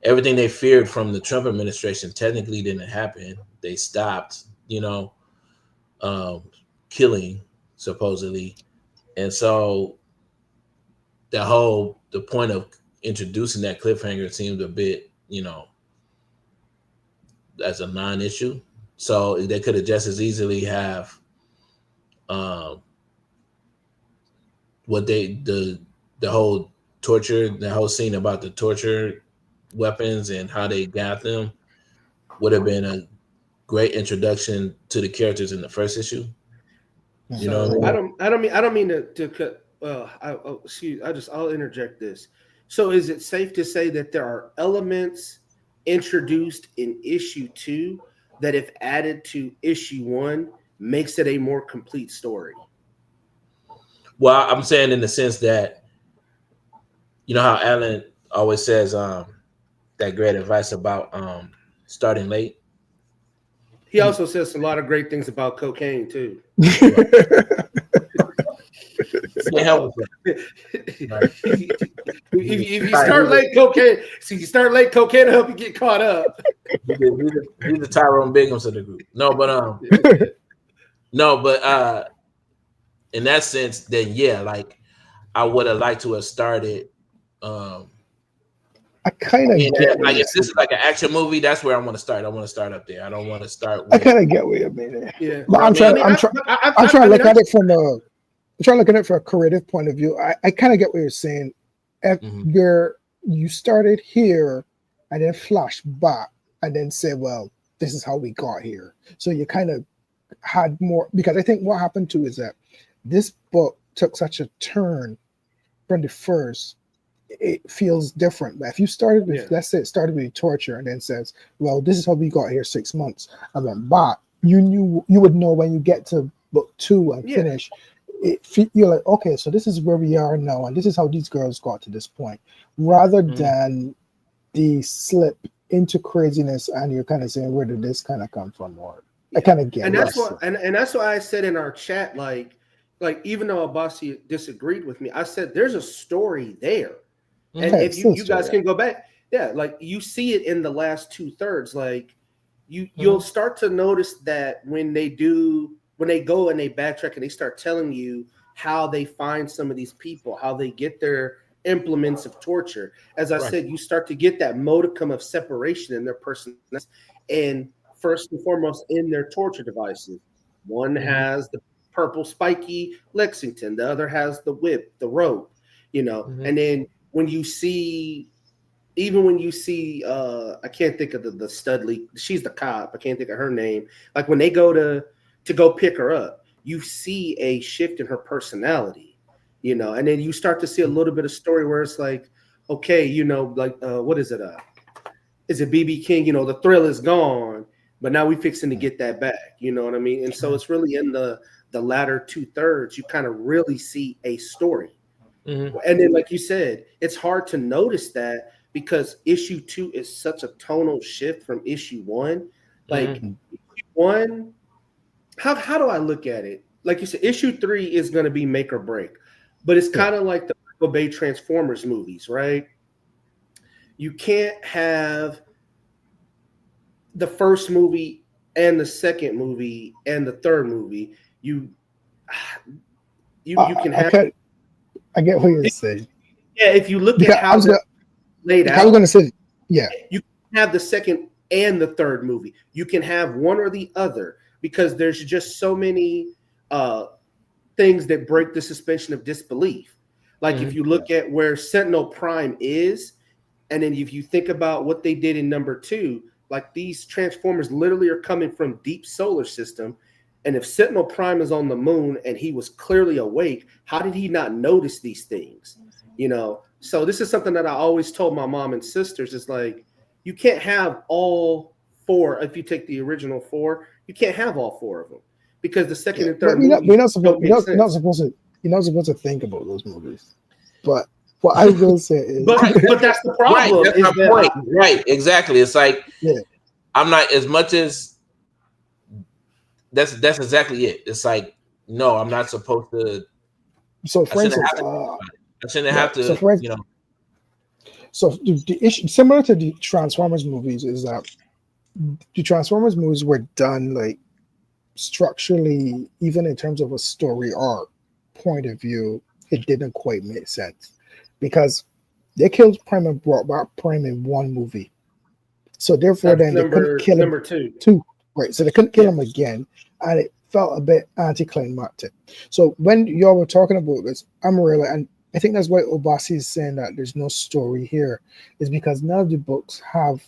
everything they feared from the Trump administration technically didn't happen. They stopped, um, killing supposedly, and so the point of introducing that cliffhanger seemed a bit, as a non-issue. So they could have just as easily have um, what they the whole torture, the whole scene about the torture weapons and how they got them would have been a great introduction to the characters in the first issue. You know what I So mean? I don't mean to cut. Excuse. I'll interject this. So is it safe to say that there are elements introduced in issue 2 that, if added to issue 1, makes it a more complete story? Well, I'm saying in the sense that you know how Alan always says that great advice about starting late. He also says a lot of great things about cocaine too. Right. Can't help So it. if Right. you start late cocaine, you start late cocaine to help you get caught up. He's the Tyrone Biggums of the group. No, but in that sense, then yeah, like I would have liked to have started. Um, I kind I of mean, get what like you're if this saying. is like an action movie, that's where I want to start. I want to start up there. I don't want to start I with. kind of get what you mean. Yeah. But I I'm mean, trying. I'm trying to look at it from I'm trying to look at it from a creative point of view. I kind of get what you're saying. If mhm. you started here and then flash back and then say, well, this is how we got here. So you kind of had more, because I think what happened too is that this book took such a turn from the first. It feels different. But if you started with, Yeah. let's say it started with torture and then says, well, this is how we got here 6 months and went back, you would know when you get to book 2 and Yeah. finish you're like, okay, so this is where we are now and this is how these girls got to this point, rather than the slip into craziness and you're kind of saying, where did this kind of come from? Or I kind of get and what that's you're what saying. and that's why I said in our chat, like even though Abasi disagreed with me, I said there's a story there. And Hey, if it's still you guys story. can go back, yeah, like you see it in the last 2/3. Like you'll start to notice that when they go and they backtrack and they start telling you how they find some of these people, how they get their implements of torture. As I Right. said, you start to get that modicum of separation in their personalities, and first and foremost in their torture devices. One has the purple spiky Lexington, the other has the whip, the rope, and then when you see I can't think of the Studley, she's the cop, I can't think of her name. Like when they go to go pick her up, you see a shift in her personality, you know, and then you start to see a little bit of story where it's like, okay, you know, like what is it BB King? You know, the thrill is gone, but now we fixing to get that back. You know what I mean? And so it's really in the latter 2/3 you kind of really see a story. Mm-hmm. And then, like you said, it's hard to notice that because issue 2 is such a tonal shift from issue 1. Like Mm-hmm. one, how do I look at it? Like you said, issue 3 is going to be make or break, but it's kind of like the Michael Bay Transformers movies, right? You can't have the first movie and the second movie and the third movie. You can have I get what you're saying. yeah. If you look Because at how they're laid I was out, gonna say, yeah, you can have the second and the third movie. You can have one or the other because there's just so many things that break the suspension of disbelief. Like if you look at where Sentinel Prime is, and then if you think about what they did in number 2, like these Transformers literally are coming from deep solar system. And if Sentinel Prime is on the moon and he was clearly awake, how did he not notice these things? You know, so this is something that I always told my mom and sisters is like, you can't have all 4. If you take the original 4, you can't have all 4 of them because the second and third movies don't make sense. you're not supposed to think about those movies. But what I will say is, but that's the problem. Right, that's my point. Right, exactly. It's like I'm not as much as that's exactly it. It's like no, I'm not supposed to. So for instance, I shouldn't have to. So for instance, so the issue similar to the Transformers movies is that the Transformers movies were done like structurally, even in terms of a story arc point of view, it didn't quite make sense because they killed Prime and brought back Prime in one movie. So therefore, That's then they couldn't kill him number 2. Right. So they couldn't kill him again, and it felt a bit anticlimactic. So when y'all were talking about this, I'm really, and I think that's why Obasi is saying that there's no story here, is because none of the books have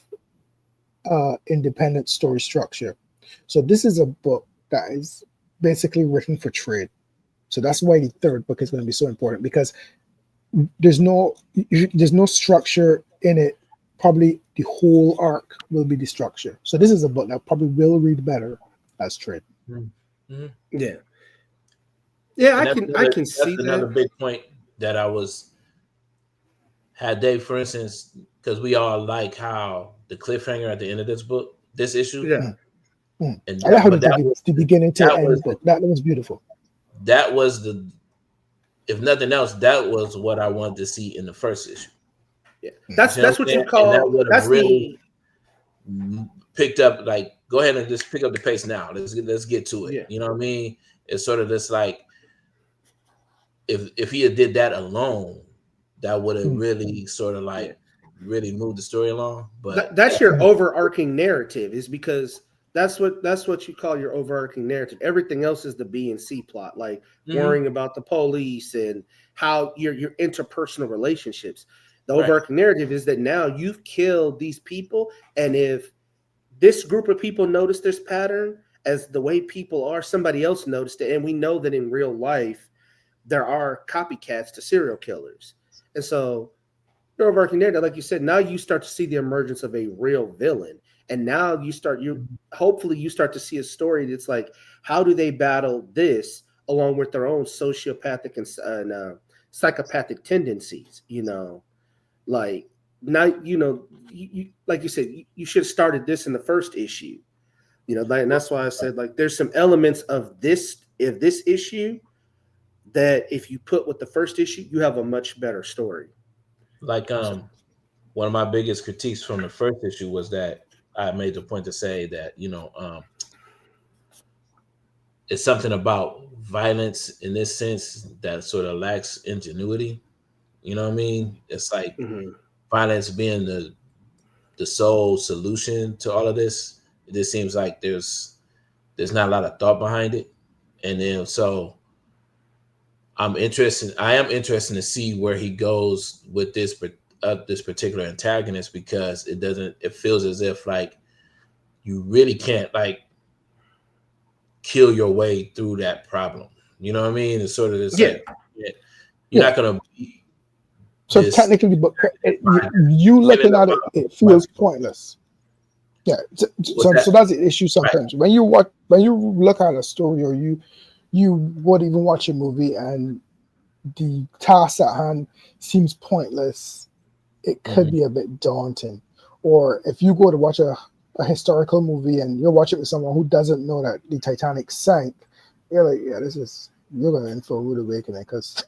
independent story structure. So this is a book that is basically written for trade. So that's why the third book is going to be so important because there's no structure in it. Probably the whole arc will be the structure. So this is a book that probably will read better as trade. Mm-hmm. Yeah, I can see that. Another big point that I had Dave, for instance, because we all like how the cliffhanger at the end of this issue. Yeah. And I like how the beginning to end book. That was beautiful. That was if nothing else, that was what I wanted to see in the first issue. Yeah, that's what you call. That's really picked up. Like, go ahead and just pick up the pace now. Let's get to it. Yeah. You know what I mean? It's sort of this like if he had did that alone, that would have really sort of like really moved the story along. But that's your overarching narrative, is because that's what you call your overarching narrative. Everything else is the B and C plot, like worrying about the police and how your interpersonal relationships. The overarching narrative is that now you've killed these people, and if this group of people notice this pattern as the way people are, somebody else noticed it, and we know that in real life there are copycats to serial killers. And so your overarching narrative, like you said, now you start to see the emergence of a real villain. And now hopefully you start to see a story that's like, how do they battle this along with their own sociopathic and psychopathic tendencies, you know? Like now, you know, you like you said, you should have started this in the first issue, you know, and that's why I said like there's some elements of this issue that if you put with the first issue, you have a much better story. Like one of my biggest critiques from the first issue was that I made the point to say that, you know, it's something about violence in this sense that sort of lacks ingenuity. You know what I mean? It's like violence being the sole solution to all of this. It just seems like there's not a lot of thought behind it. And then so I am interested to see where he goes with this particular antagonist, because it feels as if like you really can't like kill your way through that problem. You know what I mean? It's sort of this Yeah. like you're Yeah. not gonna be So this technically, but you looking at it, it feels pointless. Yeah. So that's the issue sometimes. When you look at a story, or you would even watch a movie and the task at hand seems pointless, it could be a bit daunting. Or if you go to watch a historical movie and you're watching it with someone who doesn't know that the Titanic sank, you're like, yeah, you're going in for a rude awakening because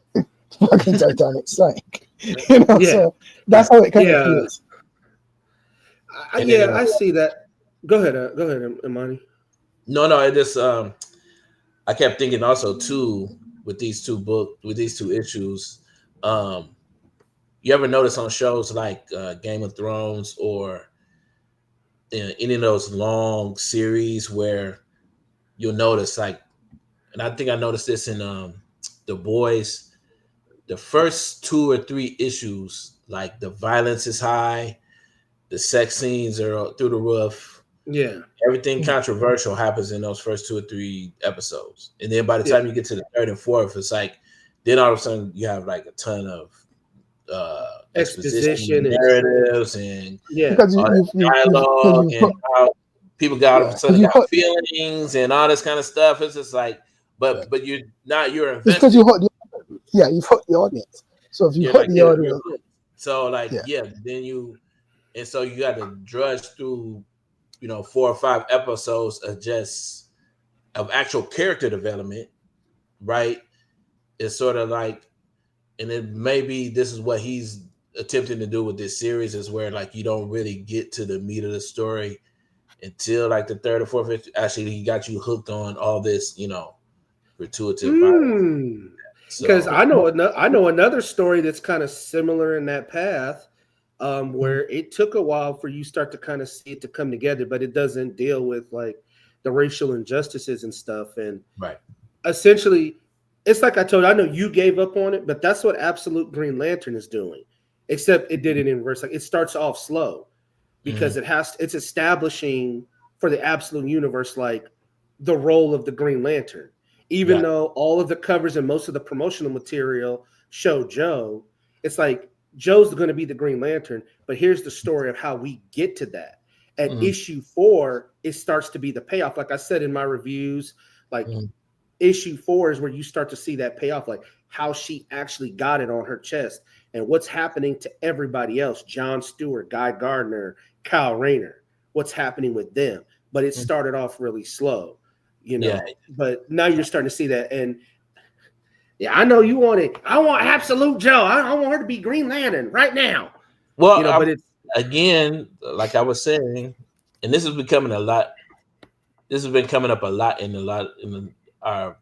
fucking Titanic sank. Yeah. So that's how it kind of Yeah. feels. I see that. Go ahead, Imani. No, it just I kept thinking also too with these two issues. You ever notice on shows like Game of Thrones or any of those long series where you'll notice like, and I think I noticed this in The Boys, the first 2 or 3 issues, like the violence is high, the sex scenes are through the roof. Yeah. Everything controversial happens in those first 2 or 3 episodes, and then by the Yeah. time you get to the third and fourth, it's like then all of a sudden you have like a ton of exposition Exposition and narratives and yeah. Because all that dialogue and how people got all of a because sudden got feelings and all this kind of stuff. It's just like, but you're it's because invested. you've hooked the audience. So if you You're hook like the you're audience, hooked. So like then you and so you got to drudge through 4 or 5 episodes of actual character development, right? It's sort of like, and it maybe this is what he's attempting to do with this series is where like you don't really get to the meat of the story until like the third or fourth. Actually, he got you hooked on all this, gratuitous violence. Because So I know another story that's kind of similar in that path, where it took a while for you start to kind of see it to come together, but it doesn't deal with like the racial injustices and stuff. And right, essentially, it's like I told you, I know you gave up on it, but that's what Absolute Green Lantern is doing. Except it did it in reverse. Like it starts off slow because it's establishing for the Absolute Universe like the role of the Green Lantern. Even though all of the covers and most of the promotional material show Joe, it's like Joe's going to be the Green Lantern, but here's the story of how we get to that. At issue 4, it starts to be the payoff. Like I said in my reviews, like issue 4 is where you start to see that payoff, like how she actually got it on her chest and what's happening to everybody else. John Stewart, Guy Gardner, Kyle Rayner, what's happening with them. But it started off really slow, but now you're starting to see that. And yeah, I know you want it. I want Absolute Joe. I want her to be Green Lantern right now. well, But it's again, like I was saying, and this is becoming a lot. This has been coming up a lot in our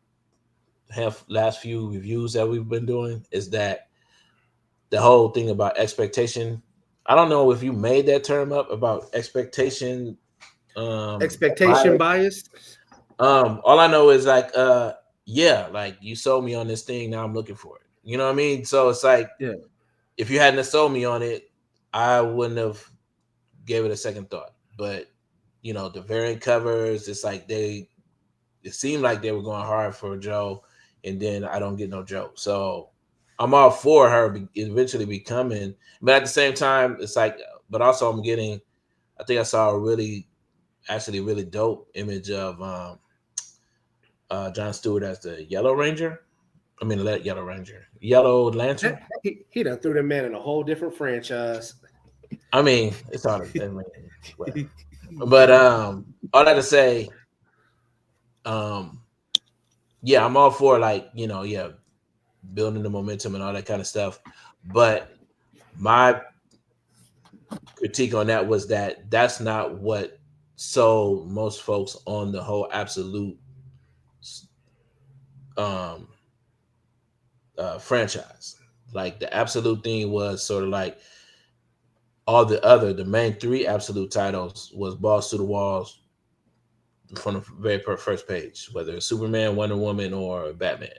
last few reviews that we've been doing. Is that the whole thing about expectation? I don't know if you made that term up about expectation. expectation bias. All I know is like, like you sold me on this thing. Now I'm looking for it. You know what I mean? So it's like, if you hadn't have sold me on it, I wouldn't have gave it a second thought. But the variant covers, it's like it seemed like they were going hard for Joe, and then I don't get no Joe. So I'm all for her eventually becoming, but at the same time, it's like, but also I'm getting. I think I saw a really dope image of John Stewart as the Yellow Ranger. I mean, Yellow Lantern. He done threw the man in a whole different franchise. I mean, it's hard to, whatever. But all that to say, I'm all for like building the momentum and all that kind of stuff. But my critique on that was that that's not what sold most folks on the whole Absolute franchise. Like the Absolute thing was sort of like the main 3 Absolute titles was balls to the walls from the very first page, whether it's Superman, Wonder Woman, or Batman.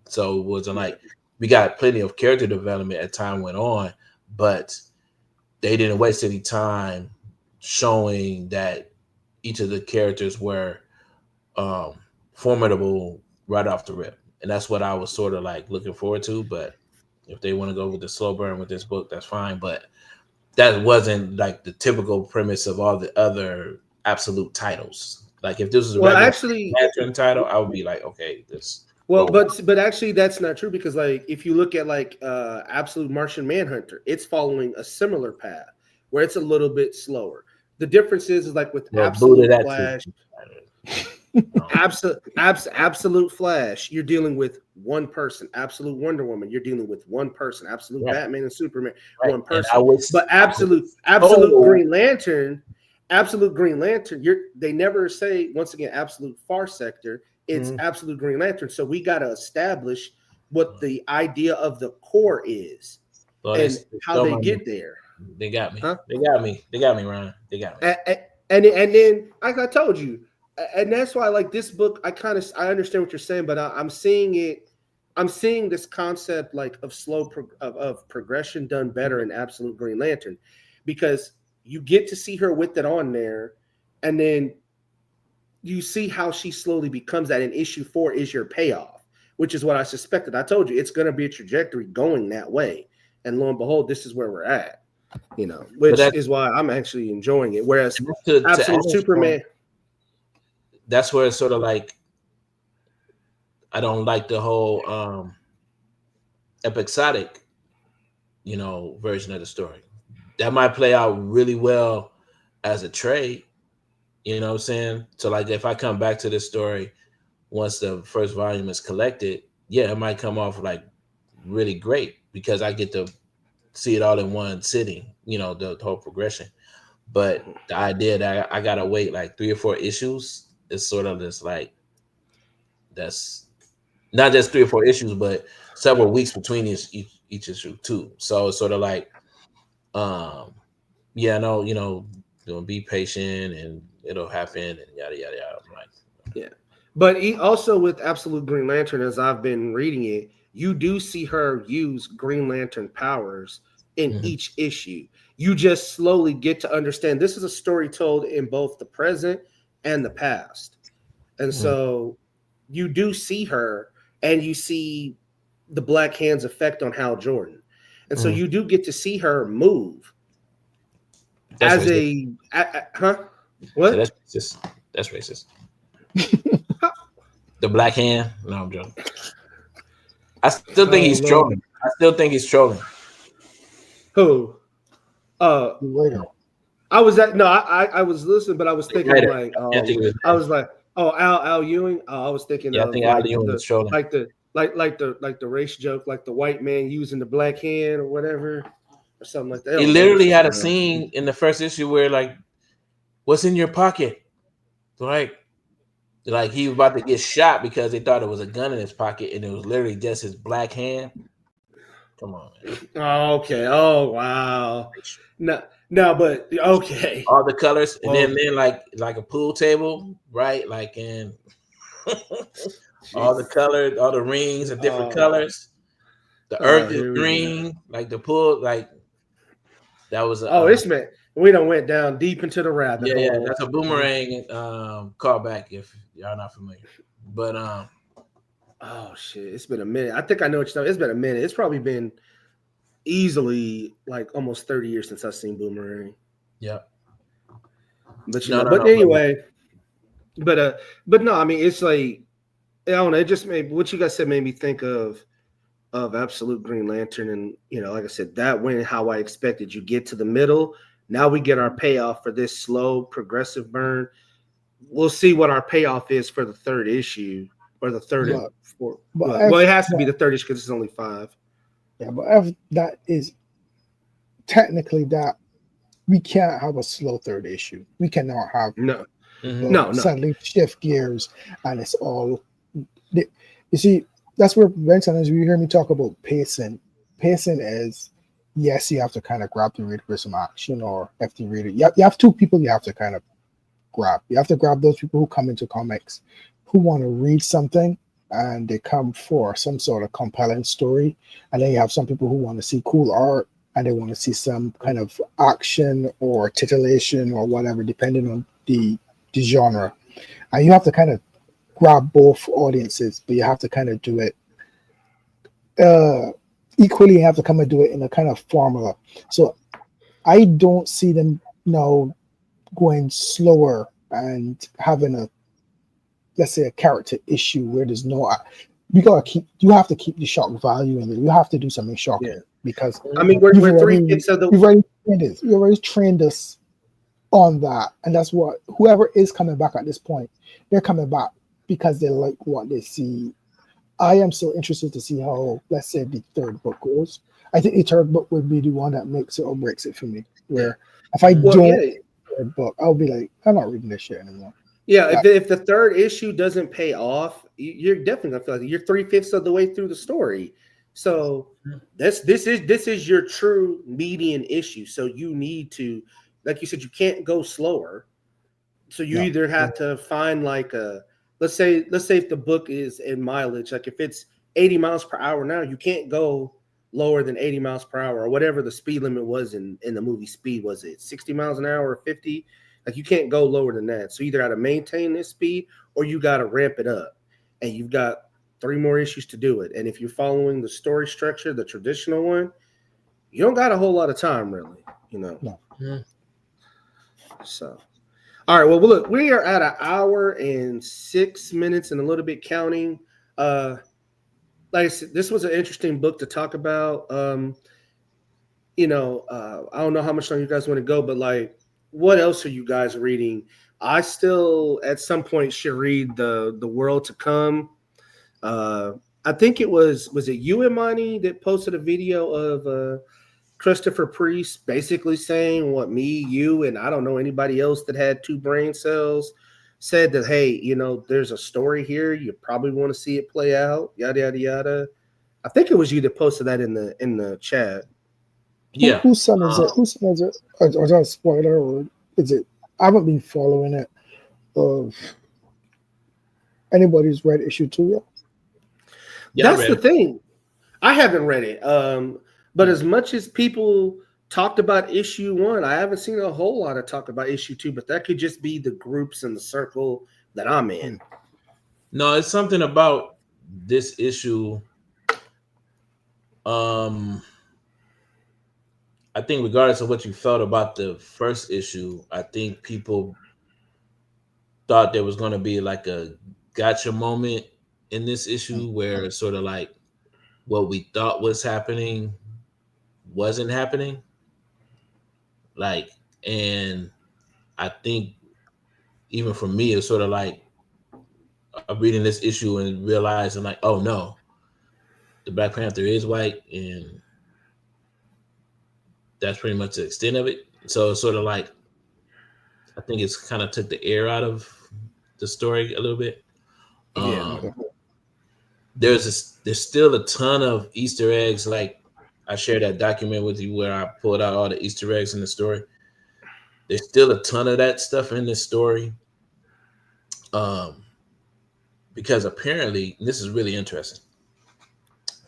So it wasn't like we got plenty of character development as time went on, but they didn't waste any time showing that each of the characters were formidable right off the rip, and that's what I was sort of like looking forward to. But if they want to go with the slow burn with this book, that's fine. But that wasn't like the typical premise of all the other absolute titles. Like if this was a Well, regular actually, Lantern title, I would be like, okay, this. well, but actually, that's not true because like if you look at like Absolute Martian Manhunter, it's following a similar path where it's a little bit slower. The difference is like with Absolute Flash. Absolute Flash, you're dealing with one person. Absolute Wonder Woman, you're dealing with one person. Absolute Batman and Superman, one person. But absolute Green Lantern, they never say, once again, absolute Far Sector. It's absolute Green Lantern. So we got to establish what the idea of the core is and how they get there. They got me. Huh? They got me, Ryan. They got me. And then, like I told you, and that's why, like this book, I understand what you're saying, but I'm seeing it. I'm seeing this concept like of slow of progression done better in Absolute Green Lantern, because you get to see her with it on there, and then you see how she slowly becomes that. And issue 4 is your payoff, which is what I suspected. I told you it's going to be a trajectory going that way, and lo and behold, this is where we're at. Which is why I'm actually enjoying it. Whereas Absolute Superman. That's where it's sort of like I don't like the whole episodic, version of the story. That might play out really well as a trade, you know what I'm saying? So like if I come back to this story once the first volume is collected, yeah, it might come off like really great because I get to see it all in one sitting, the whole progression. But the idea that I gotta wait like 3 or 4 issues, it's sort of this like that's not just 3 or 4 issues, but several weeks between each issue too. So it's sort of like, be patient and it'll happen and yada yada yada. Like, yeah, but also with Absolute Green Lantern, as I've been reading it, you do see her use Green Lantern powers in each issue. You just slowly get to understand this is a story told in both the present and the past. And so you do see her and you see the Black Hand's effect on Hal Jordan. And so you do get to see her move that's as racist. What? So that's racist. The Black Hand? No, I'm joking. I still think he's trolling. Who? I was I was listening, but I was thinking like, I was like, Al Ewing. I was thinking of I think Al Ewing was trolling. like the race joke, like the white man using the black hand or whatever, or something like that. He literally had a scene in the first issue where like, what's in your pocket? Like he was about to get shot because they thought it was a gun in his pocket, and it was literally just his black hand. Come on, man. Oh, okay. Oh, wow. No, but okay. All the colors, and then like a pool table, right? Like in all the colors, all the rings are different colors. The earth is green, like the pool, like that was. This man, we done went down deep into the rabbit hole. Yeah, that's a Boomerang callback if y'all not familiar. But oh shit, it's been a minute. I think I know what you're talking. It's been a minute. It's probably been easily like almost 30 years since I've seen Boomerang. Yeah. But anyway, no, I mean it's like I don't know, it just made what you guys said made me think of Absolute Green Lantern, and like I said, that went how I expected. You get to the middle, now we get our payoff for this slow progressive burn. We'll see what our payoff is for the third issue. Or the third and fourth. Well, it has to be the third issue because it's only 5. Yeah, but if that is technically that we can't have a slow third issue. We cannot have no. Suddenly shift gears and it's all. You see, that's where Vincent, as you hear me talk about pacing. Pacing is yes, you have to kind of grab the reader with some action, or if the reader, you have 2 people you have to kind of grab. You have to grab those people who come into comics who want to read something and they come for some sort of compelling story. And then you have some people who want to see cool art and they want to see some kind of action or titillation or whatever, depending on the genre. And you have to kind of grab both audiences, but you have to kind of do it equally. You have to kind of do it in a kind of formula. So I don't see them now going slower and having a, let's say, a character issue where there's no, you have to keep the shock value in it. You have to do something shocking, Yeah. because I mean, we're 3/5 of the. you've already trained us on that, and that's what whoever is coming back at this point, they're coming back because they like what they see. I am so interested to see how, let's say, the third book goes. I think the third book would be the one that makes it or breaks it for me. Where if I Well, don't yeah, read the third book, I'll be like, I'm not reading this shit anymore. yeah. If the third issue doesn't pay off, you're definitely gonna feel like you're 3/5 of the way through the story. So this is your true median issue. So you need to, like you said, you can't go slower. So you either have to find like a, let's say if the book is in mileage, like if it's 80 miles per hour now, you can't go lower than 80 miles per hour or whatever the speed limit was in the movie Speed. Was it 60 miles an hour or 50? Like you can't go lower than that. So you either got to maintain this speed or you got to ramp it up. And you've got 3 more issues to do it. And if you're following the story structure, the traditional one, you don't got a whole lot of time really, you know. No. So all right, well, look, we are at 1 hour and 6 minutes and a little bit counting. Like I said, this was an interesting book to talk about. I don't know how much longer you guys want to go, but like, what else are you guys reading? I still, at some point, should read the World to Come. I think was it you, Imani, that posted a video of Christopher Priest basically saying what me, you, and I don't know anybody else that had 2 brain cells said that, hey, there's a story here. You probably want to see it play out, yada, yada, yada. I think it was you that posted that in the chat. Yeah. Whose son is it? Whose son is it? Or is that a spoiler? Or is it? I haven't been following it. Anybody's read issue 2 yet? Yeah, that's the thing. I haven't read it. But as much as people talked about issue 1, I haven't seen a whole lot of talk about issue 2, but that could just be the groups and the circle that I'm in. No, it's something about this issue. I think regardless of what you felt about the first issue, I think people thought there was going to be like a gotcha moment in this issue where it's sort of like what we thought was happening wasn't happening. Like, and I think even for me, it's sort of like reading this issue and realizing like, oh no, the Black Panther is white, and that's pretty much the extent of it. So it's sort of like, I think it's kind of took the air out of the story a little bit. There's still a ton of Easter eggs. Like I shared that document with you where I pulled out all the Easter eggs in the story. There's still a ton of that stuff in this story. Because apparently, this is really interesting.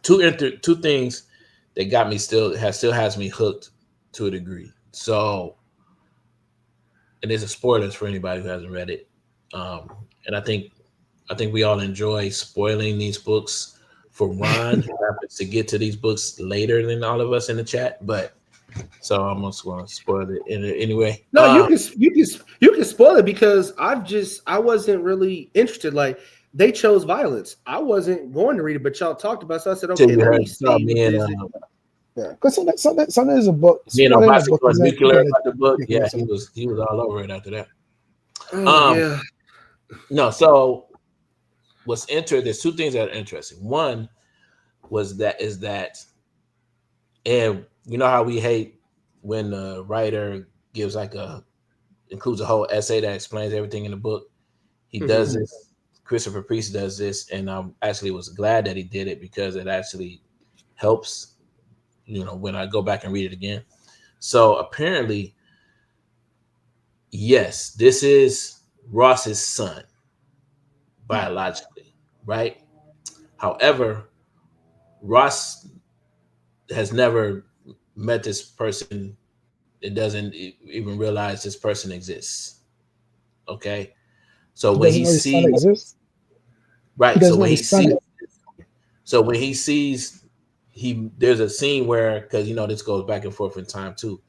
Two things that got me still has me hooked to a degree. So, and there's a spoilers for anybody who hasn't read it. And I think we all enjoy spoiling these books for Ron, who happens to get to these books later than all of us in the chat. But so I'm just going to spoil it anyway. No, you can spoil it because I wasn't really interested. Like they chose violence. I wasn't going to read it, but y'all talked about it, so I said, okay, let me see. Yeah, because something is a book. Me and Obasi was nuclear about the book. Yeah, he was all over it after that. Yeah. No, so what's interesting? There's 2 things that are interesting. One is that, and you know how we hate when the writer gives includes a whole essay that explains everything in the book. He does this. Christopher Priest does this, and I actually was glad that he did it because it actually helps. When I go back and read it again. So apparently, yes, this is Ross's son biologically, right? However, Ross has never met this person and doesn't even realize this person exists. Okay. So when he sees, He Right. So doesn't know when he his son. sees, so when he sees, there's a scene where, because this goes back and forth in time too.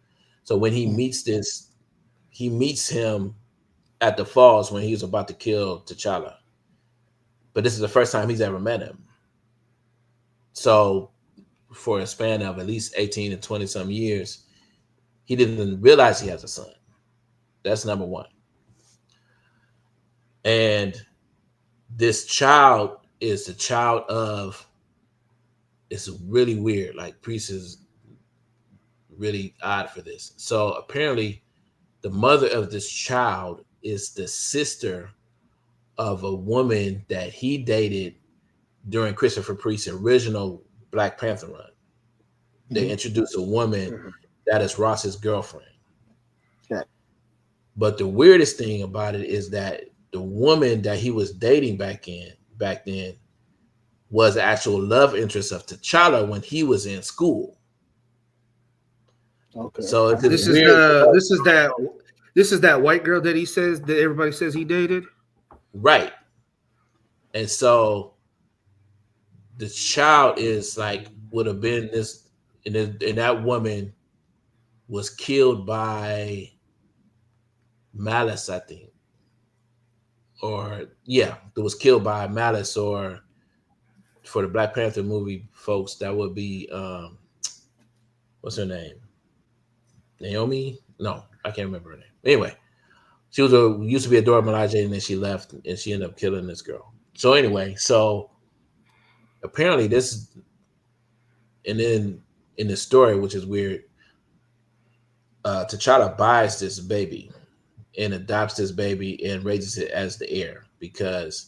So when he meets he meets him at the falls when he was about to kill T'Challa. But this is the first time he's ever met him. So for a span of at least 18 and 20 some years, he didn't realize he has a son. That's number one. And this child is the child of, it's really weird. Like, Priest is really odd for this. So apparently the mother of this child is the sister of a woman that he dated during Christopher Priest's original Black Panther run. They introduced a woman that is Ross's girlfriend. Yeah. But the weirdest thing about it is that the woman that he was dating back then was the actual love interest of T'Challa when he was in school. Okay. So it's This is weird. this is that white girl that he says that everybody says he dated. Right. And so the child is like, would have been this, and that woman was killed by Malice, I think. Or yeah, that was killed by Malice, or for the Black Panther movie folks, that would be what's her name? Naomi? No, I can't remember her name. Anyway, she was used to be a Dora Milaje, and then she left, and she ended up killing this girl. So anyway, apparently this, and then in the story, which is weird, T'Challa buys this baby and adopts this baby and raises it as the heir, because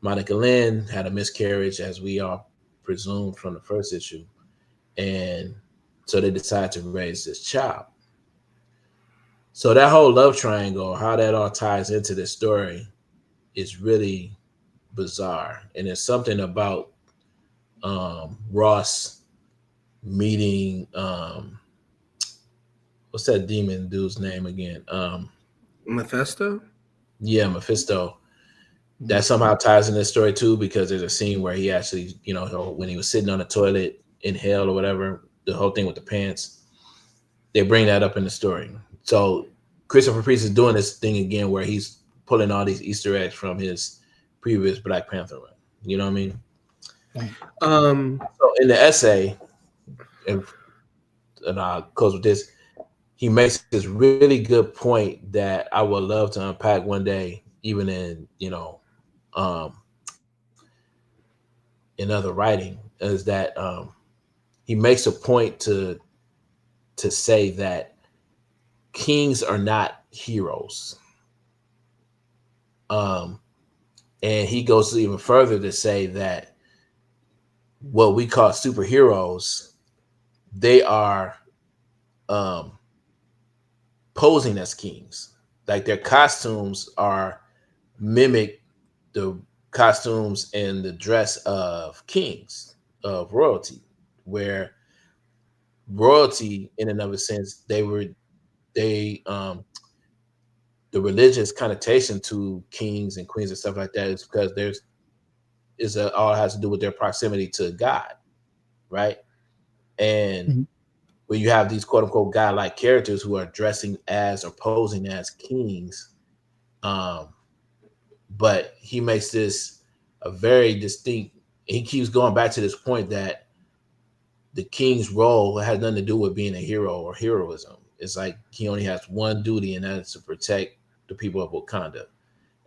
Monica Lynn had a miscarriage, as we all presumed from the first issue, and so they decide to raise this child. So that whole love triangle, how that all ties into this story, is really bizarre. And there's something about Ross meeting what's that demon dude's name again? Mephisto. Yeah, Mephisto. That somehow ties in this story too, because there's a scene where he actually, when he was sitting on the toilet in hell or whatever, the whole thing with the pants, they bring that up in the story. So Christopher Priest is doing this thing again where he's pulling all these Easter eggs from his previous Black Panther run. You know what I mean? So in the essay, and I'll close with this, he makes this really good point that I would love to unpack one day, even in in other writing, is that he makes a point to say that kings are not heroes. And he goes even further to say that what we call superheroes, they are posing as kings. Like, their costumes are mimic the costumes and the dress of kings, of royalty, where royalty in and of a sense, the religious connotation to kings and queens and stuff like that is because all has to do with their proximity to God, right? And where you have these quote unquote godlike characters who are dressing as or posing as kings, but he makes this a very distinct. He keeps going back to this point that the king's role has nothing to do with being a hero or heroism. It's like he only has one duty, and that is to protect the people of Wakanda.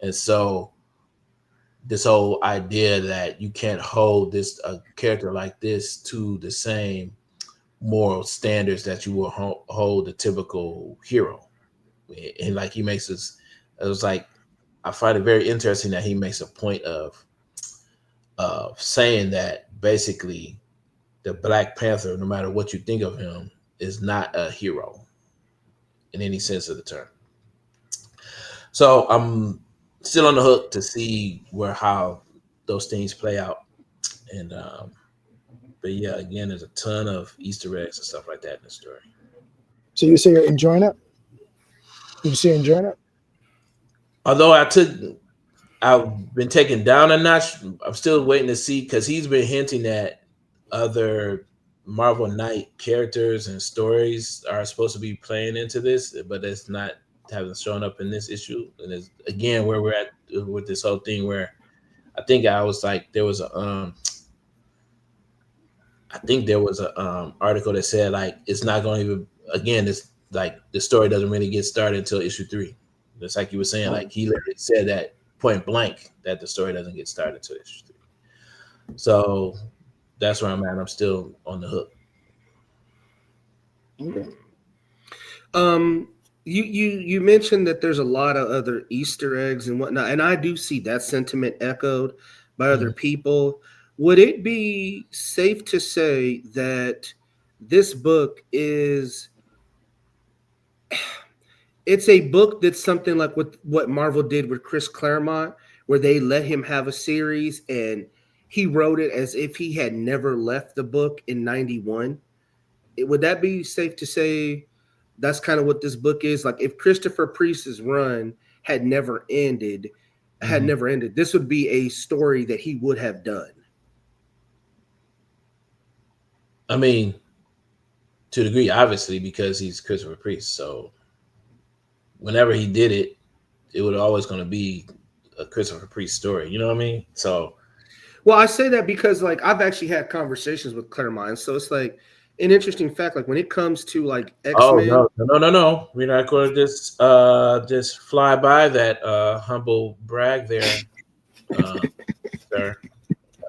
And so this whole idea that you can't hold a character like this to the same moral standards that you will hold a typical hero. And like, he makes this, it was like, I find it very interesting that he makes a point of saying that basically the Black Panther, no matter what you think of him, is not a hero in any sense of the term. So I'm still on the hook to see how those things play out. And but yeah, again, there's a ton of Easter eggs and stuff like that in the story. So you say you're enjoying it? You say you're enjoying it? Although I took I've been taken down a notch. I'm still waiting to see because he's been hinting that other Marvel Knight characters and stories are supposed to be playing into this, but it's not hasn't shown up in this issue. And it's again where we're at with this whole thing where I think I was like there was a I think there was a article that said like it's not going to even again it's like the story doesn't really get started until issue 3. Just like you were saying, like he literally said that point blank that the story doesn't get started until issue 3. So that's where I'm at. I'm still on the hook. Okay. You mentioned that there's a lot of other Easter eggs and whatnot, and I do see that sentiment echoed by other people. Would it be safe to say that this book is it's a book that's something like what Marvel did with Chris Claremont, where they let him have a series and he wrote it as if he had never left the book in 91? Would that be safe to say that's kind of what this book is? Like if Christopher Priest's run had never ended, this would be a story that he would have done. I mean, to a degree, obviously, because he's Christopher Priest. So whenever he did it, it was always going to be a Christopher Priest story. You know what I mean? So, well, I say that because like I've actually had conversations with Claremont, so it's like an interesting fact. Like when it comes to like X-Men, no, we're not going to just fly by that humble brag there, sir.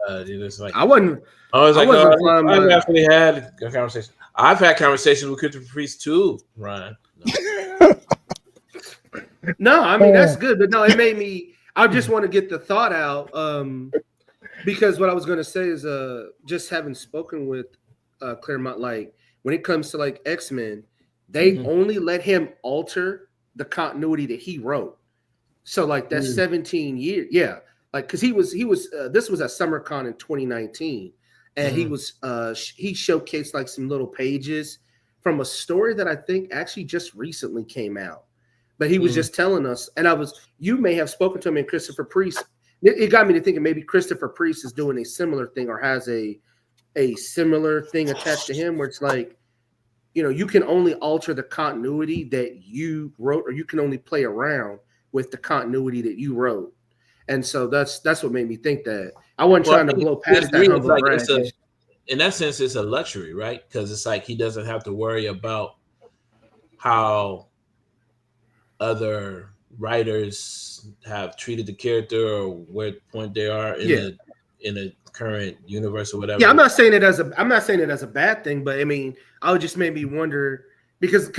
It's like I wasn't. I was I like, wasn't flying I've by. actually had a conversation. I've had conversations with Christopher Priest too, Ryan. No, I mean that's good, but no, it made me. I just want to get the thought out, because what I was going to say is, just having spoken with Claremont, like when it comes to like X-Men, they only let him alter the continuity that he wrote. So like that's 17 years, yeah. Like because he was this was at SummerCon in 2019, and he showcased like some little pages from a story that I think actually just recently came out. But he was just telling us, and you may have spoken to him, and Christopher Priest. It got me to thinking maybe Christopher Priest is doing a similar thing or has a similar thing attached to him where it's like, you can only alter the continuity that you wrote, or you can only play around with the continuity that you wrote. And so that's what made me think that. I wasn't trying to blow past that humble brag. In that sense, it's a luxury, right? Because it's like he doesn't have to worry about how other writers have treated the character or where point they are in the current universe or whatever. Yeah, I'm not saying it as a bad thing, but I mean, I would just made me wonder because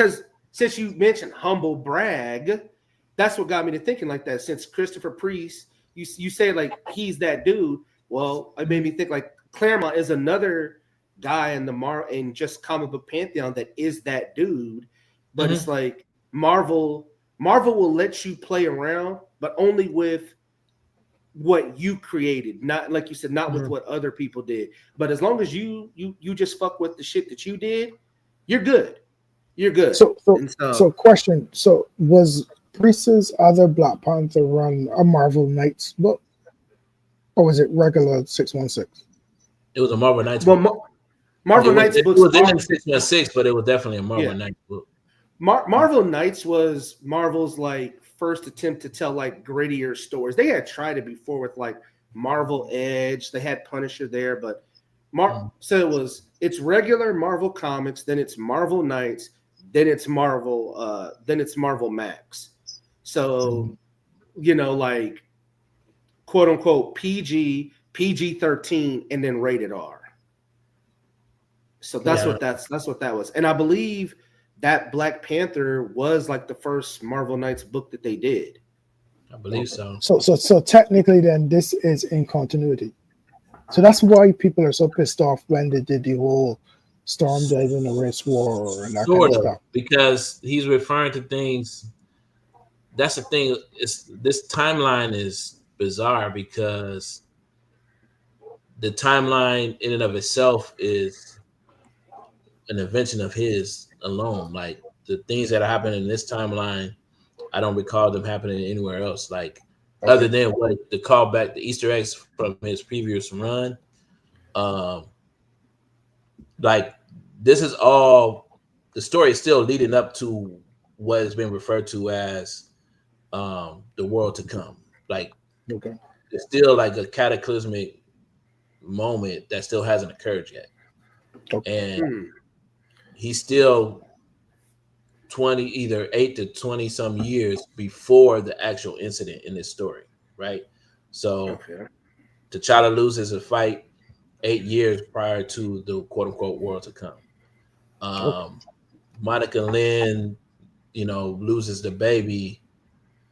since you mentioned humble brag, that's what got me to thinking like that. Since Christopher Priest, you say like he's that dude. Well, it made me think like Claremont is another guy in just comic book pantheon that is that dude, but it's like Marvel will let you play around, but only with what you created, not like you said, not with what other people did. But as long as you just fuck with the shit that you did, you're good. You're good. So question. So was Priest's other Black Panther run a Marvel Knights book? Or was it regular 616? It was a Marvel Knights book. Marvel Knights books. It was in 616, but it was definitely a Marvel Knights book. Marvel Knights was Marvel's like first attempt to tell like grittier stories. They had tried it before with like Marvel Edge. They had Punisher there, but so it's regular Marvel Comics, then it's Marvel Knights, then it's Marvel Max. So like quote unquote PG-13, and then rated R. So that's what that was. And I believe that Black Panther was like the first Marvel Knights book that they did. I believe so. So technically then this is in continuity. So that's why people are so pissed off when they did the whole Storm died in the race war and that kind of stuff. Because he's referring to things. That's the thing. This timeline is bizarre because the timeline in and of itself is an invention of his alone. Like the things that are happening in this timeline, I don't recall them happening anywhere else. Like other than what the callback, the Easter eggs from his previous run. Um, like this is all the story is still leading up to what has been referred to as the world to come. Like Okay. it's still like a cataclysmic moment that still hasn't occurred yet, Okay. and he's still 20, either 8 to 20 some years before the actual incident in this story, right? So Okay. T'Challa loses a fight 8 years prior to the quote unquote world to come. Okay. Um, Monica Lynn, loses the baby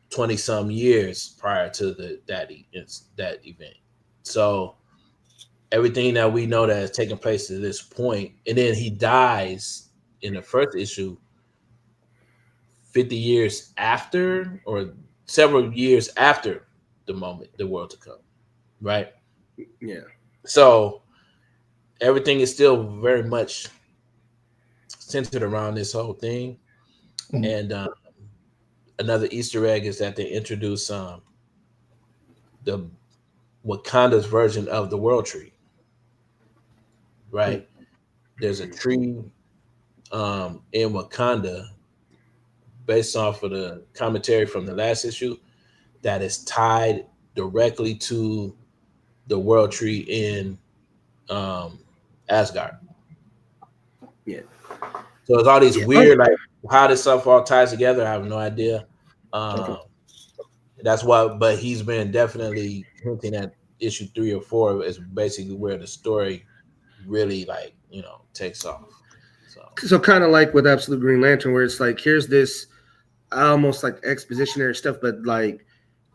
20 some years prior to that event. So everything that we know that has taken place to this point, and then he dies in the first issue 50 years after, or several years after the moment the world to come, right? Yeah. So everything is still very much centered around this whole thing. Mhm. And another Easter egg is that they introduce the Wakanda's version of the world tree, right? There's a tree in Wakanda based off of the commentary from the last issue that is tied directly to the world tree in um, Asgard. Yeah. So it's all these Yeah. weird, like how this stuff all ties together. I have no idea. Okay. Um, that's why, but he's been definitely hinting at issue 3 or 4 is basically where the story really takes off. So kind of like with Absolute Green Lantern, where it's like here's this almost like expositionary stuff, but like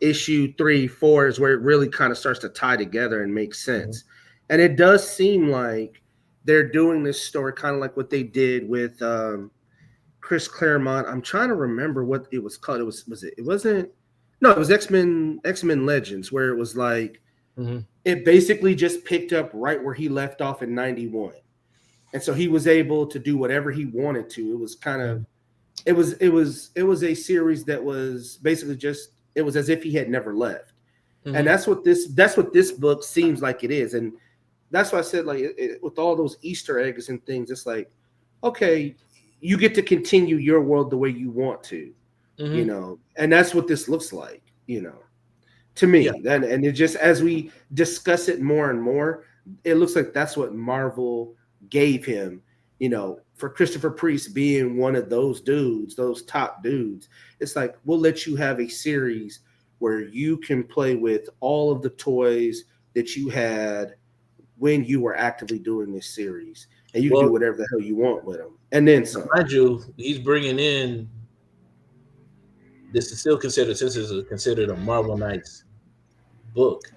issue 3, 4 is where it really kind of starts to tie together and make Mhm. sense. And it does seem like they're doing this story kind of like what they did with Chris Claremont. I'm trying to remember what it was called. It wasn't no, it was X-Men Legends, where it was like Mhm. it basically just picked up right where he left off in 91. And so he was able to do whatever he wanted to. It was kind of it was a series that was basically just it was as if he had never left. And Mhm. that's what this book seems like it is. And that's why I said like with all those Easter eggs and things, it's like okay, you get to continue your world the way you want to, Mhm. and that's what this looks like, to Yeah. me. Then and it just as we discuss it more and more, it looks like that's what Marvel gave him, for Christopher Priest being one of those dudes, those top dudes. It's like we'll let you have a series where you can play with all of the toys that you had when you were actively doing this series, and you can do Well, whatever the hell you want with them, and then some. mind you, he's bringing in this is still considered since it's considered a Marvel Knights book.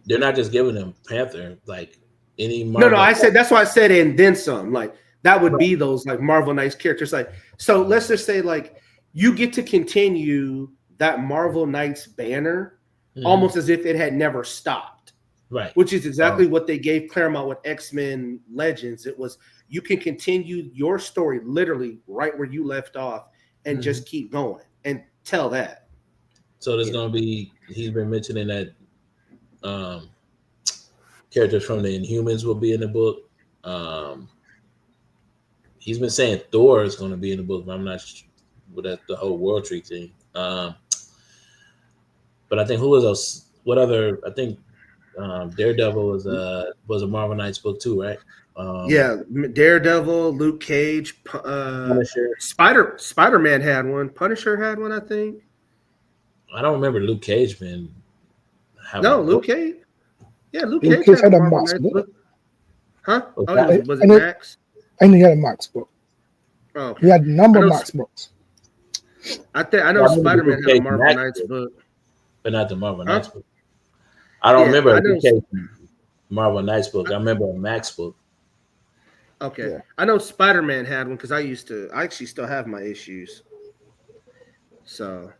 They're not just giving him Panther like any No, Marvel. I said that's why I said and then some. Like that would be those like Marvel Knights characters. Like so, let's just say like you get to continue that Marvel Knights banner Mhm. almost as if it had never stopped, Right. which is Um, exactly what they gave Claremont with X-Men Legends. It was you can continue your story literally right where you left off and mhm. just keep going and tell that. So there's You know. gonna be he's been mentioning that um, characters from the Inhumans will be in the book. Um, he's been saying Thor is going to be in the book, but I'm not sure with that the whole World Tree thing. But I think who was else? What other? I think Daredevil was a Marvel Knights book too, right? Um, Yeah, Daredevil, Luke Cage, Punisher. Spider-Man had one. Punisher had one, I think. I don't remember Luke Cage been having a No, Luke book. Cage. Yeah, Luke Luke Cage Cage had a had a Marvel Max Knights book. book. Huh? Was Oh, that? was I it know, Max? I know he had a Max book. Oh, He okay. had a I number of know. Max books. I Yeah, know I remember Spider-Man Luke had a Cage Marvel Max Knights book, book. but not the Marvel Huh? Knights book. I don't Yeah, remember a I know. Luke Cage Marvel Knights book. I remember a Max book. Okay, Yeah. I know Spider-Man had one because I actually still have my issues. So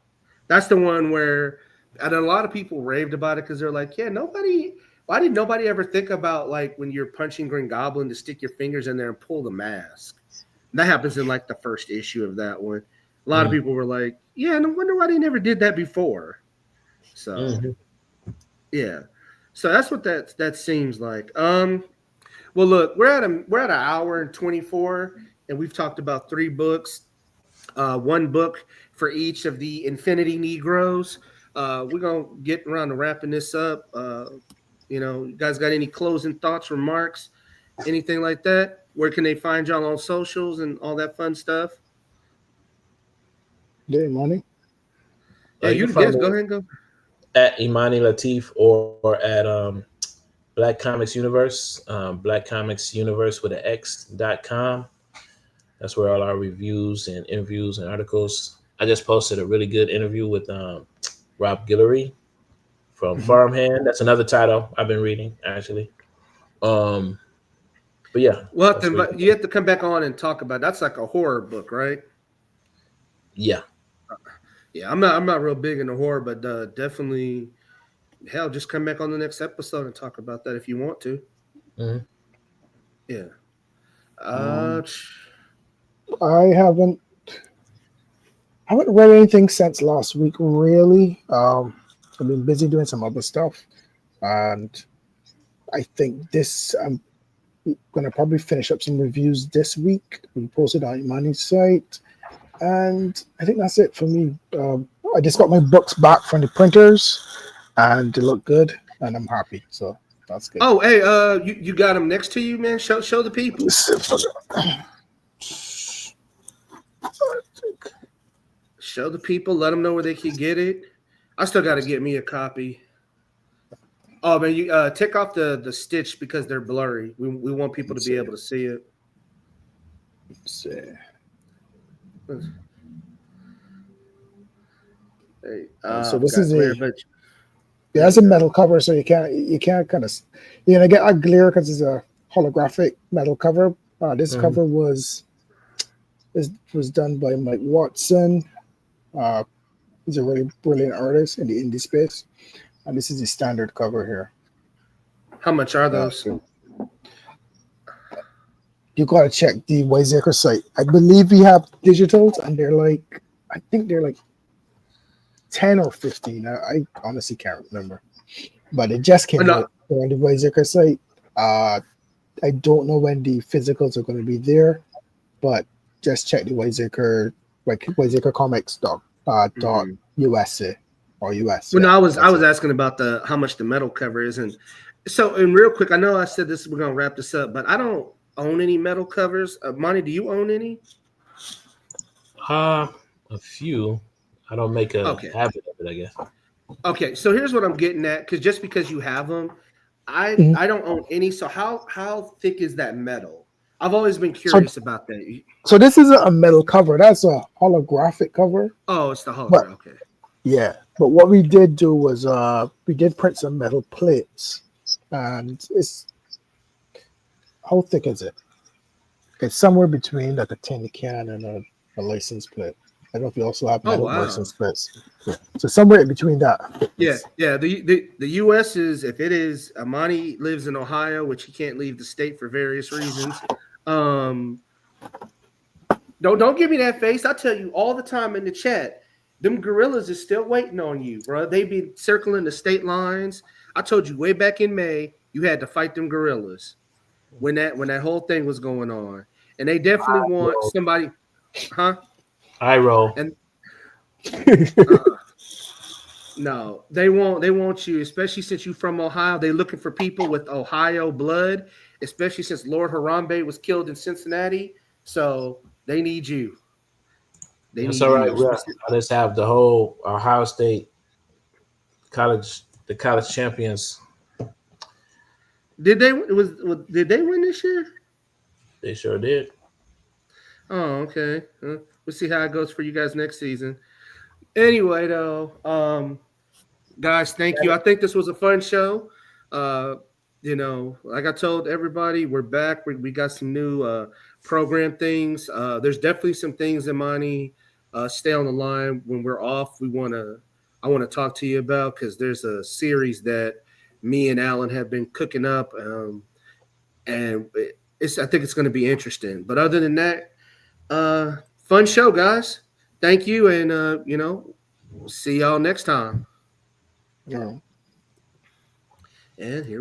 that's the one where, and a lot of people raved about it because they're like, yeah, nobody. Why did nobody ever think about like when you're punching Green Goblin to stick your fingers in there and pull the mask? And that happens in like the first issue of that one. A lot of Mhm. people were like, yeah, no wonder why they never did that before. So Hmm. yeah, so that's what that seems like. Well, look, we're at an hour and 24, and we've talked about three books, one book for each of the Infinity Negroes. We're gonna get around to wrapping this up. You guys got any closing thoughts, remarks, anything like that? Where can they find y'all on socials and all that fun stuff? Yeah, money. Yeah, You can you find guys me go ahead and go. at Imani Lateef or at Black Comics Universe, Black Comics Universe with an X.com. That's where all our reviews and interviews and articles. I just posted a really good interview with Rob Guillory from Hmm. Farmhand. That's another title I've been reading actually. Um, but yeah, We'll have that's where you can. you have to come back on and talk about. That's like a horror book, right? Yeah. Yeah, I'm not real big into horror, but definitely hell, just come back on the next episode and talk about that if you want to. Hmm. Yeah. Um, Uh, I haven't read anything since last week, really. I've been busy doing some other stuff, and I think this I'm gonna probably finish up some reviews this week. We posted on Imani's site, and I think that's it for me. I just got my books back from the printers, and they look good, and I'm happy. So that's good. oh, hey, you got them next to you, man. Show the people. Show the people. Let them know where they can get it. I still got to get me a copy. Oh man, you take off the stitch because they're blurry. We want people to Let's be see. able to see it. Let's see. Hey, So I've this got is glare, a but yeah, there it's we a go. metal cover, so you can't kind of get a glare because it's a holographic metal cover. This Hmm. cover was done by Mike Watson. Uh, he's a really brilliant artist in the indie space, and this is the standard cover here. How much are those? So you gotta check the Wiseacre site. I believe we have digitals, and I think they're like 10 or 15. I honestly can't remember, but it just Oh, came no. out on the Wiseacre site. Uh, I don't know when the physicals are going to be there, but just check the Wiseacre, like Comics dot Mhm. USA or US. Well, Yeah, no, I that's was it. asking about the how much the metal cover is, and real quick, I know I said this. We're gonna wrap this up, but I don't own any metal covers. Monty, do you own any? Uh, a few. I don't make a Okay, habit of it, I guess. okay. So here's what I'm getting at, because just because you have them, I Mhm. I don't own any. So how thick is that metal? I've always been So, curious about that. so this is a metal cover. That's a holographic cover. Oh, it's the But hologram. Okay. yeah, but what we did do was we did print some metal plates, and it's how thick is it? It's somewhere between like a tin can and a license plate. I don't know if you also have Oh metal wow. license plates. Yeah. So somewhere in between that Yeah, thickness. yeah. The U.S. is, if it is, Amani lives in Ohio, which he can't leave the state for various reasons. Um, don't give me that face. I tell you all the time in the chat, them gorillas is still waiting on you, bro. They be circling the state lines. I told you way back in May, you had to fight them gorillas when that whole thing was going on, and they definitely want Roll. somebody, huh? I roll. And uh, no, they want you, especially since you from Ohio. They looking for people with Ohio blood, especially since Lord Harambe was killed in Cincinnati. So they need you. They That's need all right. you. Well, I just have the whole Ohio State the college champions. Did they win this year? They sure did. Oh, okay. We'll see how it goes for you guys next season. Anyway, though, guys, thank you. I think this was a fun show. Uh, like I told everybody, we're back. We got some new program things. There's definitely some things, Imani, stay on the line when we're off. I want to talk to you about, because there's a series that me and Alan have been cooking up, and I think it's going to be interesting. But other than that, fun show, guys. Thank you, and see y'all next time. Yeah. And here